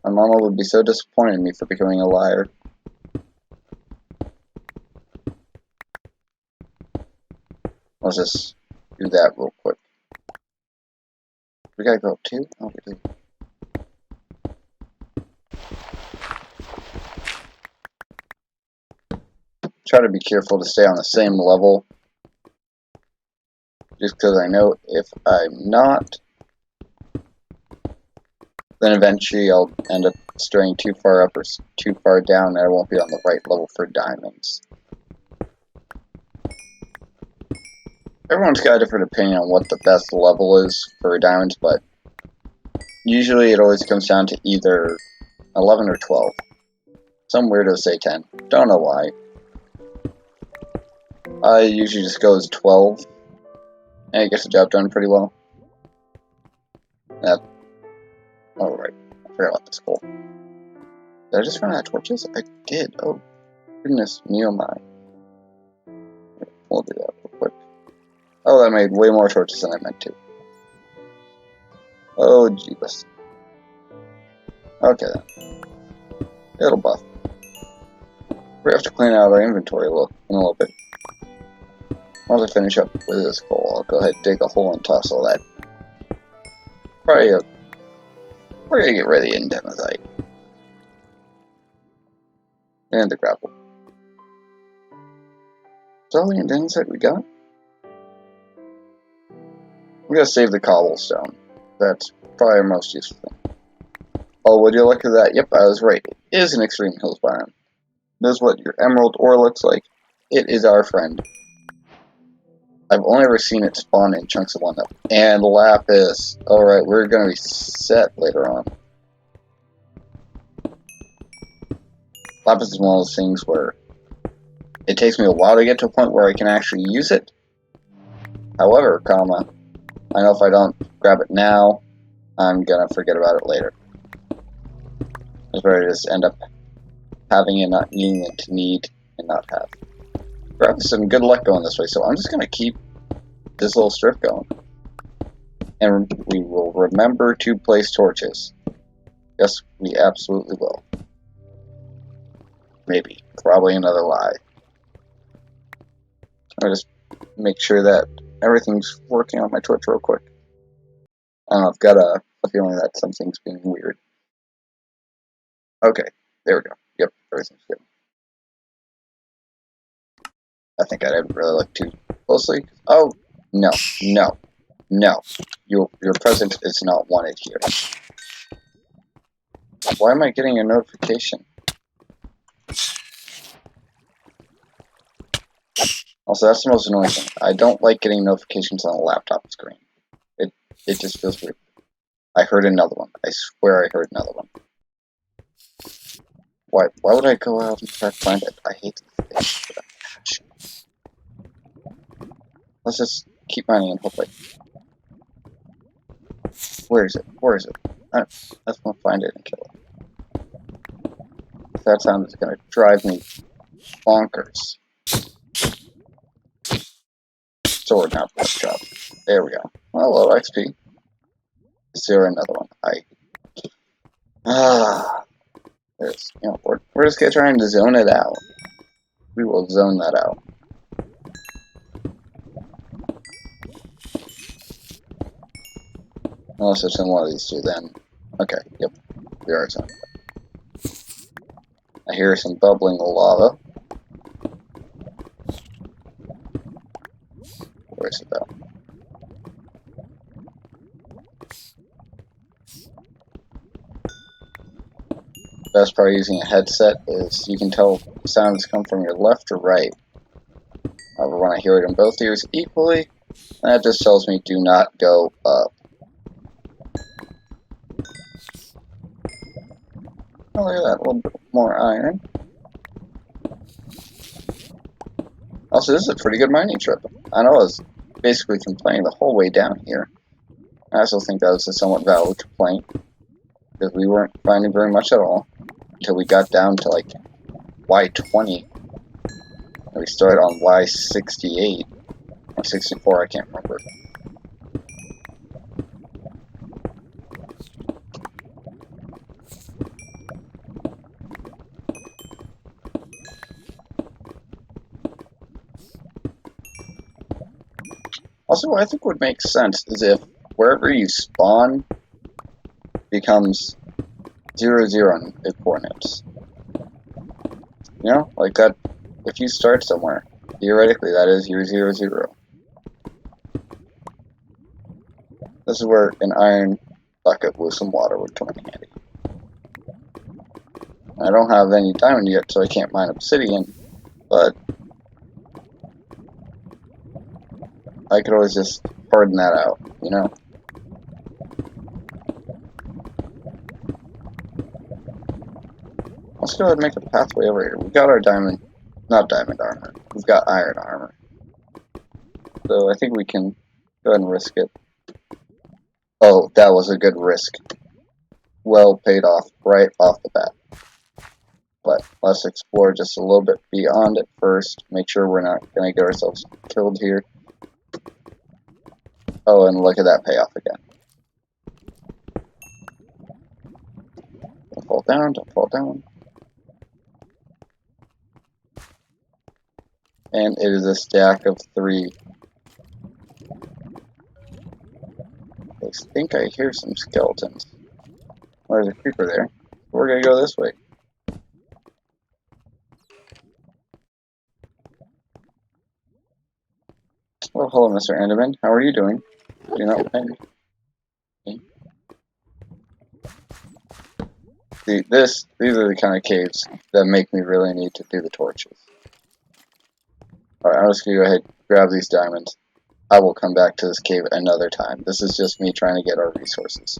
My mama would be so disappointed in me for becoming a liar. Let's just do that real quick. We gotta go up too? Oh, we do. Try to be careful to stay on the same level. Just because I know if I'm not, then eventually I'll end up straying too far up or too far down and I won't be on the right level for diamonds. Everyone's got a different opinion on what the best level is for diamonds, but usually it always comes down to either 11 or 12. Some weirdos say 10. Don't know why. I usually just go as 12, and it gets the job done pretty well. Alright, I forgot about this goal. Did I just run out of torches? I did. Oh, goodness me, oh my. We'll do that real quick. Oh, that made way more torches than I meant to. Oh, jeebus. Okay then. It'll buff. We have to clean out our inventory in a little bit. Once I finish up with this coal, I'll go ahead and dig a hole and toss all that. We're gonna get rid of the indematite. And the gravel. Is all the indematite we got? We gotta save the cobblestone. That's probably our most useful thing. Oh, would you look at that? Yep, I was right. It is an extreme hills biome. This is what your emerald ore looks like. It is our friend. I've only ever seen it spawn in chunks of 1 up. And lapis. Alright, we're gonna be set later on. Lapis is one of those things where it takes me a while to get to a point where I can actually use it. However, I know if I don't grab it now, I'm gonna forget about it later. It's better to just end up having and not needing it to need and not have. We're having some good luck going this way, so I'm just gonna keep this little strip going. And we will remember to place torches. Yes, we absolutely will. Maybe. Probably another lie. I'll just make sure that everything's working on my torch real quick. I've got a feeling that something's being weird. Okay, there we go. Yep, everything's good. I think I didn't really look too closely. Oh, no, no, no. Your presence is not wanted here. Why am I getting a notification? Also, that's the most annoying thing. I don't like getting notifications on a laptop screen. It just feels weird. I heard another one. I swear I heard another one. Why would I go out and try to find it? I hate this thing. Let's just keep mining and hopefully. Where is it? Where is it? Let's go find it and kill it. That sound is gonna drive me bonkers. Sword, not pork chop. There we go. Hello, XP. Is there another one? There's, we're just trying to zone it out. We will zone that out. Unless it's in one of these two, then. Okay, yep. We are zoned. I hear some bubbling lava. Where is it though? Best part of using a headset is you can tell sounds come from your left or right. However, when I hear it in both ears equally, that just tells me do not go up. Oh, look at that, a little bit more iron. Also, this is a pretty good mining trip. I know I was basically complaining the whole way down here. I also think that was a somewhat valid complaint, because we weren't finding very much at all until we got down to like Y20. And we started on Y68 or 64, I can't remember. Also, what I think would make sense is if wherever you spawn becomes 0, 0 in the coordinates. You know, like that. If you start somewhere, theoretically that is your 0, 0. This is where an iron bucket with some water would come in handy. I don't have any diamond yet, so I can't mine obsidian, but I could always just harden that out, you know? Let's go ahead and make a pathway over here. We've got our not diamond armor. We've got iron armor. So I think we can go ahead and risk it. Oh, that was a good risk. Well paid off right off the bat. But let's explore just a little bit beyond it first. Make sure we're not going to get ourselves killed here. Oh, and look at that payoff again. Don't fall down, don't fall down. And it is a stack of 3. I think I hear some skeletons. Oh, there's a creeper there. We're going to go this way. Oh, hello, Mr. Enderman. How are you doing? Do not mind. See, these are the kind of caves that make me really need to do the torches. Alright, I'm just going to go ahead and grab these diamonds. I will come back to this cave another time. This is just me trying to get our resources.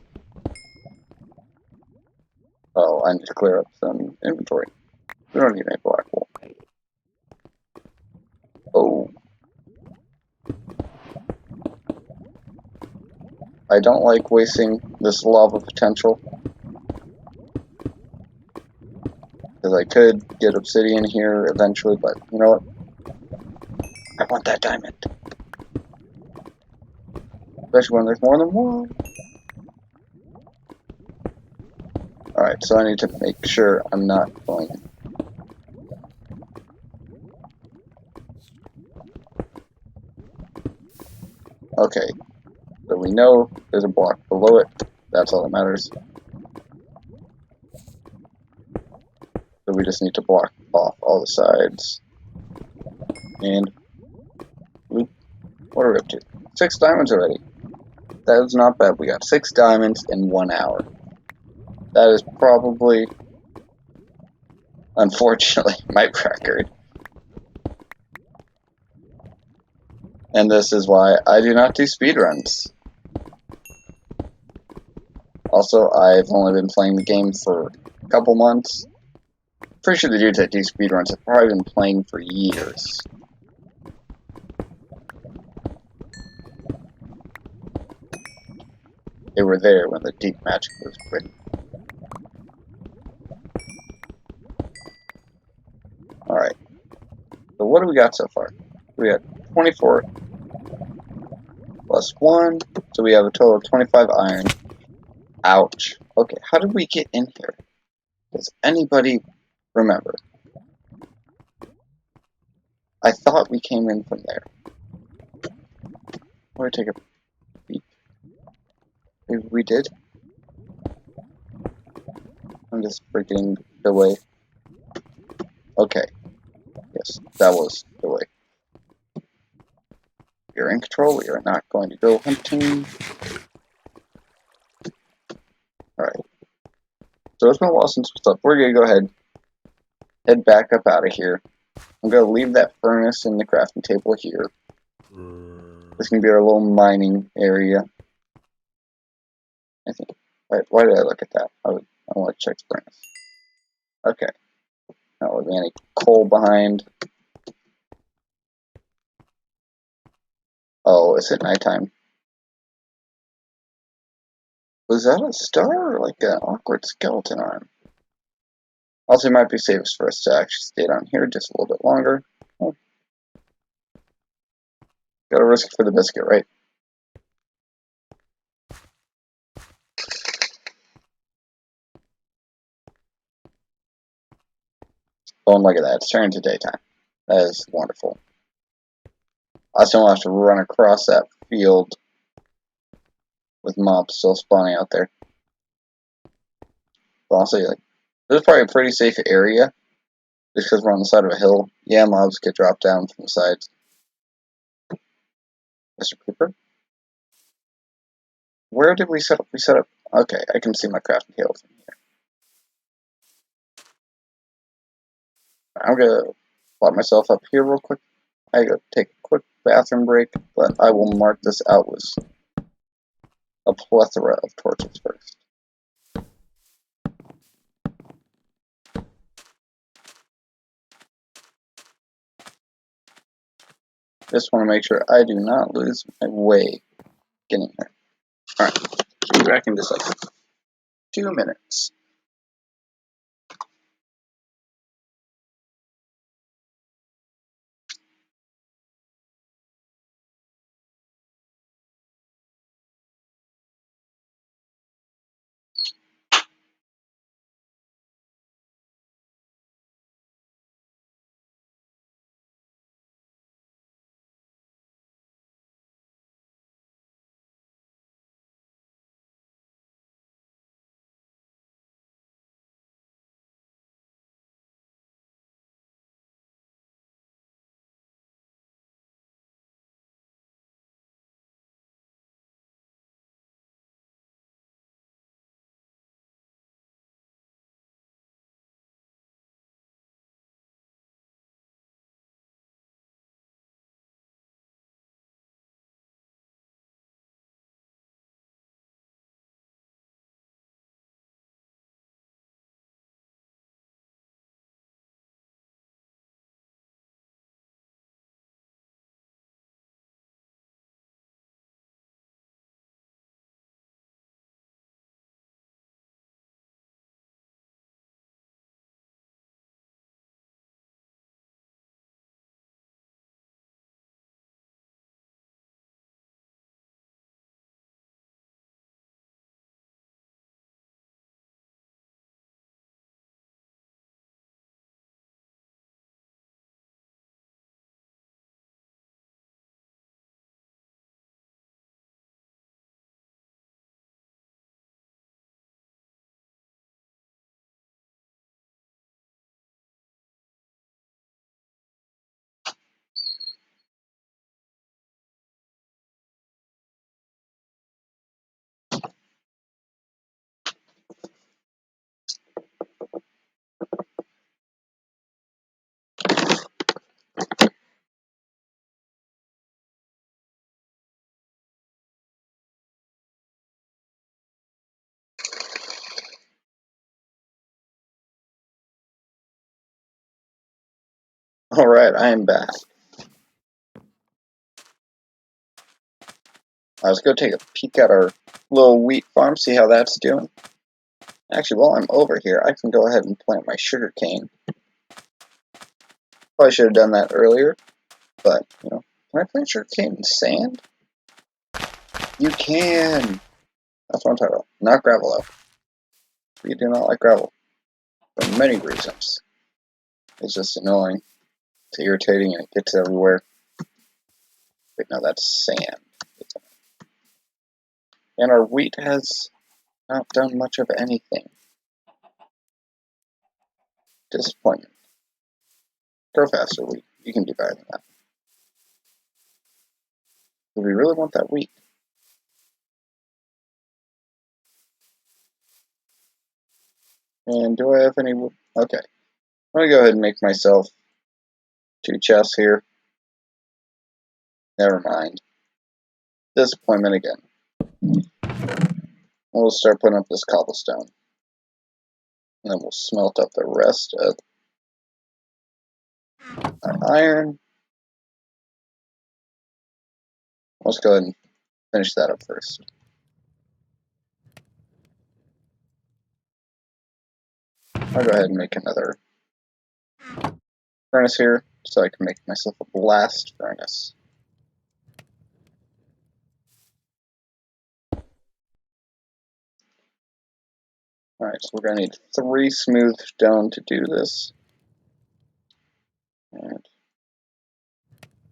Oh, I need to clear up some inventory. We don't need any black wool. Oh. I don't like wasting this lava potential. Because I could get obsidian here eventually, but you know what? I want that diamond. Especially when there's more than one. Alright, so I need to make sure I'm not going. Okay, so we know there's a block below it. That's all that matters. So we just need to block off all the sides. And what are we up to? 6 diamonds already. That is not bad. We got 6 diamonds in 1 hour. That is probably, unfortunately, my record. And this is why I do not do speedruns. Also, I've only been playing the game for a couple months. Pretty sure the dudes that do speedruns have probably been playing for years. They were there when the deep magic was written. Alright. So what do we got so far? We got 24 plus 1. So we have a total of 25 iron. Ouch. Okay, how did we get in here? Does anybody remember? I thought we came in from there. Let me take a peek. Maybe we did? I'm just forgetting the way. Okay. Yes, that was the way. You're in control. We are not going to go hunting. Alright. So it's been a while since what's up. We're going to go ahead. Head back up out of here. I'm going to leave that furnace and the crafting table here. This can be our little mining area. I think. Why did I look at that? I want to check the furnace. Okay. Not leaving any coal behind. Oh, is it nighttime? Was that a star or like an awkward skeleton arm? Also, it might be safest for us to actually stay down here just a little bit longer. Oh. Gotta risk it for the biscuit, right? Oh, and look at that. It's turning to daytime. That is wonderful. I also don't have to run across that field with mobs still spawning out there. But honestly, like, this is probably a pretty safe area. Just because we're on the side of a hill. Yeah, mobs get dropped down from the sides. Mr. Cooper? Where did we set up? We set up. Okay, I can see my crafting table from here. I'm gonna plot myself up here real quick. I gotta take a quick bathroom break, but I will mark this out with a plethora of torches first. Just want to make sure I do not lose my way getting there. Alright, be back in just like 2 minutes. Alright, I am back. Let's go take a peek at our little wheat farm, see how that's doing. Actually, while I'm over here, I can go ahead and plant my sugar cane. Probably should have done that earlier, but, you know, can I plant sugar cane in sand? You can! That's what I'm talking about. Not gravel, though. We do not like gravel. For many reasons. It's just annoying. It's irritating and it gets everywhere. Wait, no, that's sand. And our wheat has not done much of anything. Disappointment. Grow faster, wheat. You can do better than that. Do we really want that wheat? And do I have any wood? Okay. I'm going to go ahead and make myself 2 chests here. Never mind. Disappointment again. We'll start putting up this cobblestone. And then we'll smelt up the rest of our iron. Let's go ahead and finish that up first. I'll go ahead and make another furnace here so I can make myself a blast furnace. Alright, so we're going to need 3 smooth stone to do this. And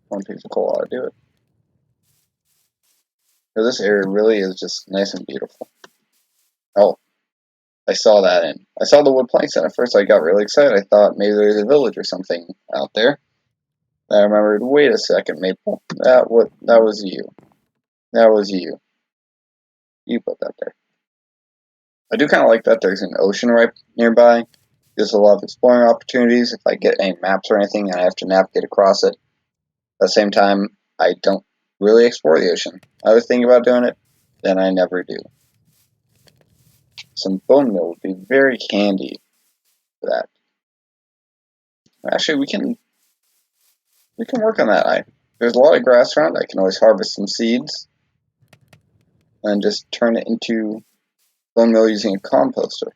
1 piece of coal ought to do it. So this area really is just nice and beautiful. Oh, I saw that and I saw the wood planks and at first I got really excited. I thought maybe there's a village or something out there. I remembered, wait a second, Maple. That was you. That was you. You put that there. I do kind of like that there's an ocean right nearby. There's a lot of exploring opportunities. If I get any maps or anything and I have to navigate across it. At the same time, I don't really explore the ocean. I was thinking about doing it, then I never do. Some bone meal would be very handy for that. Actually, we can work on that. There's a lot of grass around. I can always harvest some seeds and just turn it into bone meal using a composter.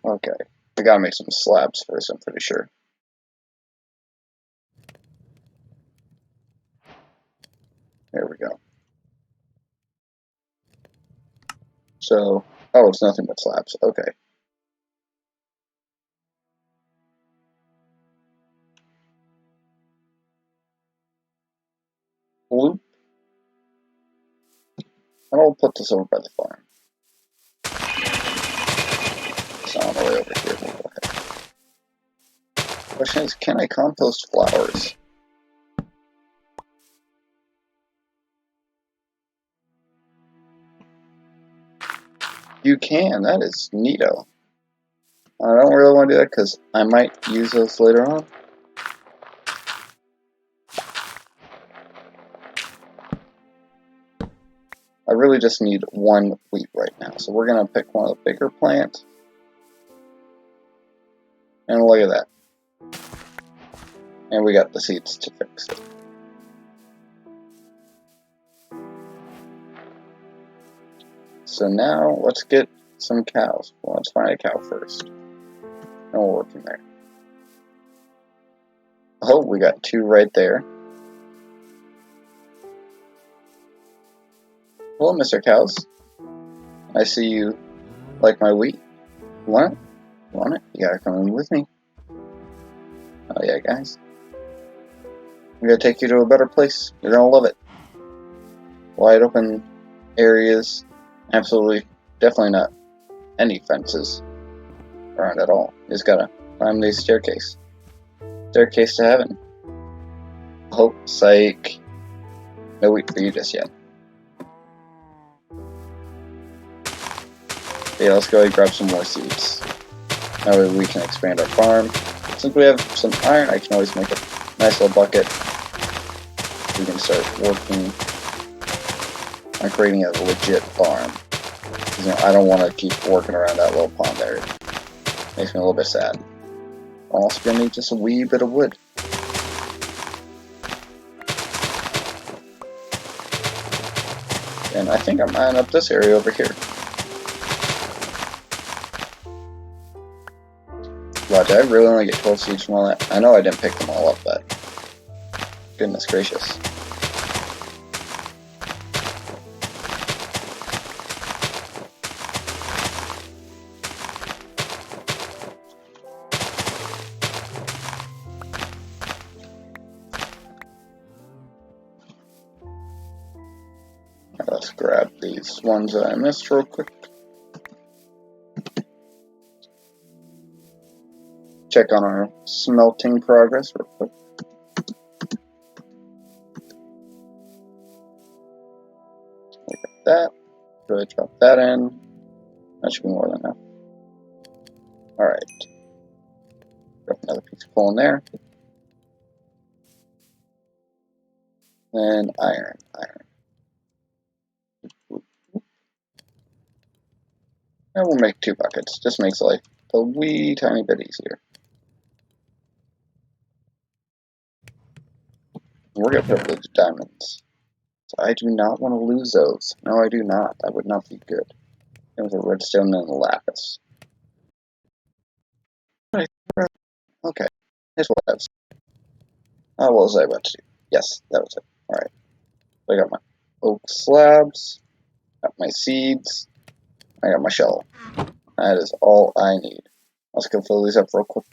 Okay, I gotta make some slabs first, I'm pretty sure. There we go. So, oh, it's nothing but slabs. Okay. Bloop. And I'll put this over by the farm. It's on the way over here. We'll go ahead. Question is, can I compost flowers? You can. That is neato. I don't really want to do that because I might use those later on. I really just need 1 wheat right now. So we're going to pick one of the bigger plants. And look at that. And we got the seeds to fix it. So now let's get some cows. Well, let's find a cow first. And we'll work from there. Oh, we got 2 right there. Hello, Mr. Cows. I see you like my wheat. You want it? You want it? You gotta come in with me. Oh yeah, guys. I'm gonna take you to a better place. You're gonna love it. Wide open areas. Absolutely, definitely not any fences around at all. You just gotta climb the staircase. Staircase to heaven. Oh, psych. No wheat for you just yet. Yeah, let's go ahead and grab some more seeds. That way we can expand our farm. Since we have some iron, I can always make a nice little bucket. We can start working on creating a legit farm. You know, I don't want to keep working around that little pond there. It makes me a little bit sad. I'm also gonna need just a wee bit of wood. And I think I'm eyeing up this area over here. Wow, did I really only get 12 seeds from all that? I know I didn't pick them all up, but goodness gracious. Let's grab these ones that I missed real quick. Check on our smelting progress real quick. Look at that. Go ahead, drop that in. That should be more than enough. Alright. Drop another piece of coal in there. And iron. And we'll make 2 buckets. Just makes life a wee tiny bit easier. We're gonna put those diamonds. So I do not want to lose those. No, I do not. That would not be good. It was a redstone and a lapis. Okay. Here's what I was. Oh, what was I about to do? Yes, that was it. Alright. I got my oak slabs. Got my seeds. I got my shovel. That is all I need. Let's go fill these up real quick.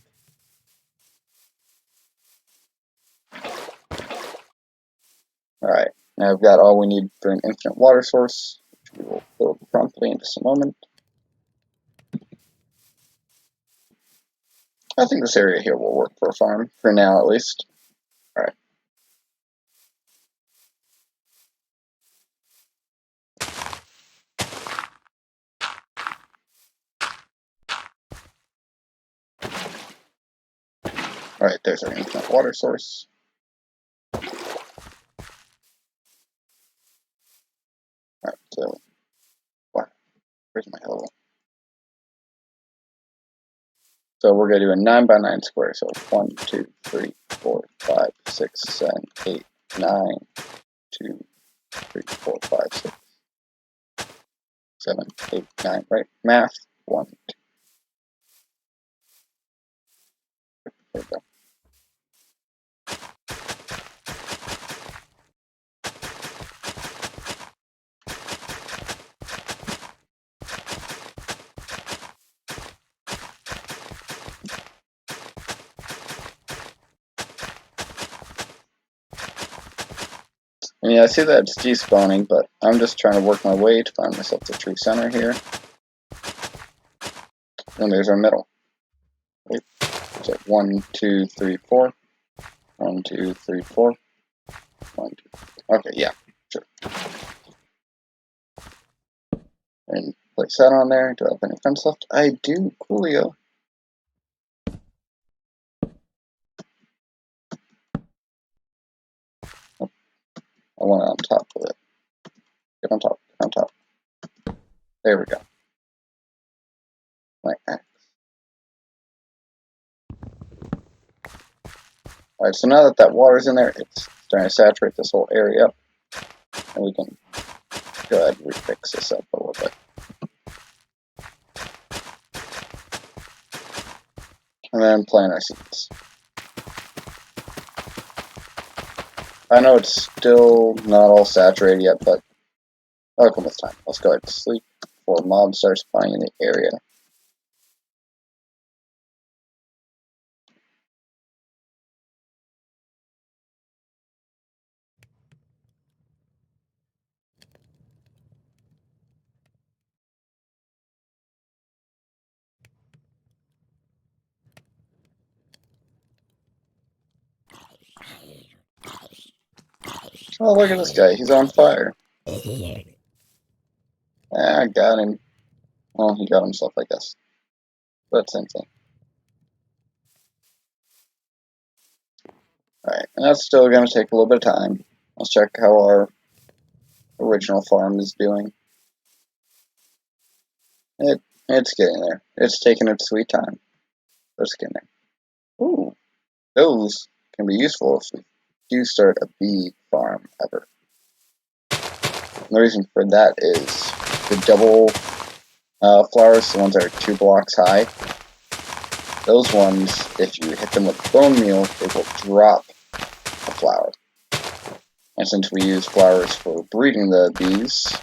Alright, now I've got all we need for an infinite water source, which we will build promptly in just a moment. I think this area here will work for a farm, for now at least. Alright. Alright, there's our infinite water source. Alright, so, what? Where's my level? So we're going to do a 9 by 9 square. So 1, 2, 3, 4, 5, 6, 7, 8, 9, 2, 3, 4, 5, 6, 7, 8, 9, right? Math. 1, 2. There we go. And yeah, I see that it's despawning, but I'm just trying to work my way to find myself the true center here. And there's our middle. Wait, so 1, 2, 3, 4. 1, 2, 3, 4. 1, 2, 3. Okay, yeah, sure. And place that on there. Do I have any fence left? I do. Coolio. Oh, I want it on top of it. Get on top. Get on top. There we go. My axe. Alright, so now that that water's in there, it's starting to saturate this whole area up. And we can go ahead and refix this up a little bit. And then plant our seeds. I know it's still not all saturated yet, but that'll come with time. Let's go ahead and sleep before mobs start spawning in the area. Oh, look at this guy. He's on fire. I got him. Well, he got himself, I guess. But same thing. Alright, and that's still going to take a little bit of time. Let's check how our original farm is doing. It's getting there. It's taking its sweet time. It's getting there. Ooh, those can be useful if we do start a bee farm ever. And the reason for that is the double flowers, the ones that are 2 blocks high. Those ones, if you hit them with bone meal, they will drop a flower. And since we use flowers for breeding the bees,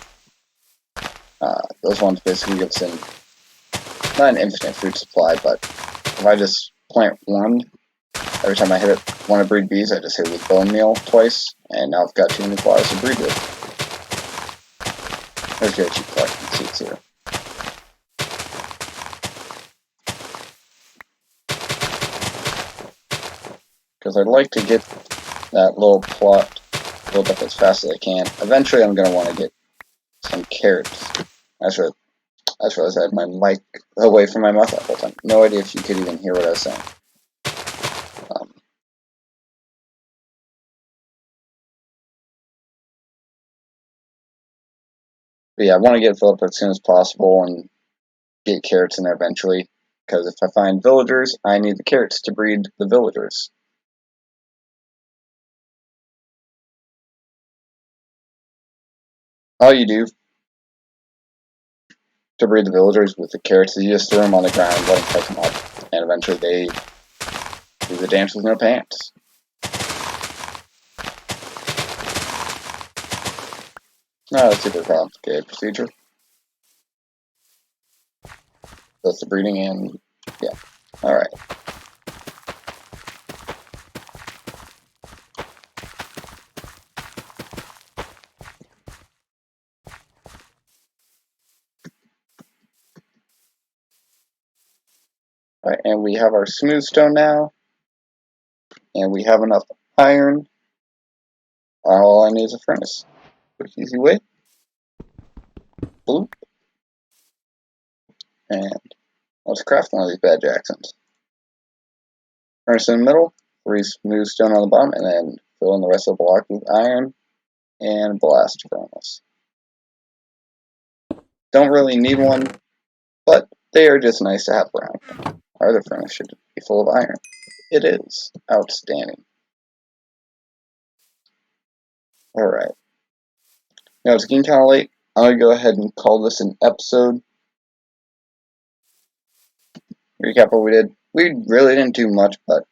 those ones basically give us not an infinite food supply, but if I just plant one, every time I hit it, want to breed bees, I just hit it with bone meal twice, and now I've got 2 new flowers to breed with. Let's go keep collecting seeds here. Because I'd like to get that little plot built up as fast as I can. Eventually I'm going to want to get some carrots. I just realized I had my mic away from my mouth that whole time. No idea if you could even hear what I was saying. But yeah, I want to get filled up as soon as possible and get carrots in there eventually. Because if I find villagers, I need the carrots to breed the villagers. All you do to breed the villagers with the carrots is you just throw them on the ground, let them pick them up, and eventually they do the dance with no pants. Not a super complicated procedure. That's the breeding and yeah. Alright. Alright, and we have our smooth stone now. And we have enough iron. All I need is a furnace. Quick, easy way. Bloop. And let's craft one of these bad Jacksons. Furnace in the middle, 3 smooth stone on the bottom, and then fill in the rest of the block with iron and blast furnace. Don't really need one, but they are just nice to have around. Our other furnace should be full of iron. It is. Outstanding. Alright. Now it's getting kind of late. I'm going to go ahead and call this an episode. Recap what we did. We really didn't do much, but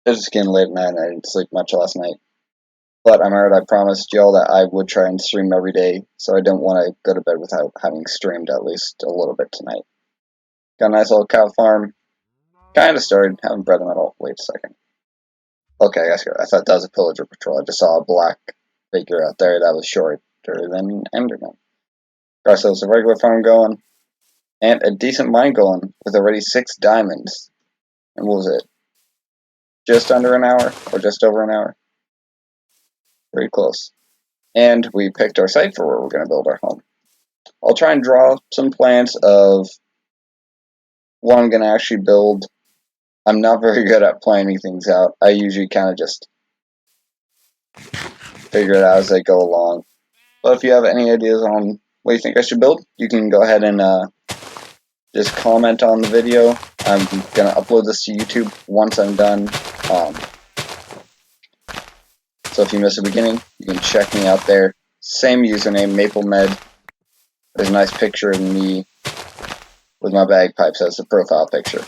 it was just getting late at night and I didn't sleep much last night. But I promised y'all that I would try and stream every day, so I don't want to go to bed without having streamed at least a little bit tonight. Got a nice little cow farm. Kind of started. Haven't bred them at all. Wait a second. Okay, I thought that was a pillager patrol. I just saw a black figure out there that was shorter than Enderman. Got ourselves a regular farm going, and a decent mine going with already 6 diamonds. And what was it? Just under an hour? Or just over an hour? Pretty close. And we picked our site for where we're going to build our home. I'll try and draw some plans of what I'm going to actually build. I'm not very good at planning things out. I usually kind of just figure it out as I go along. But if you have any ideas on what you think I should build, you can go ahead and just comment on the video. I'm going to upload this to YouTube once I'm done. So if you missed the beginning, you can check me out there. Same username, MapleMed. There's a nice picture of me with my bagpipes as the profile picture.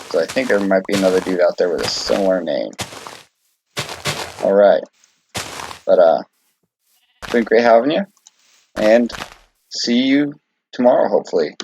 So I think there might be another dude out there with a similar name. Alright. But, it's been great having you. And see you tomorrow, hopefully.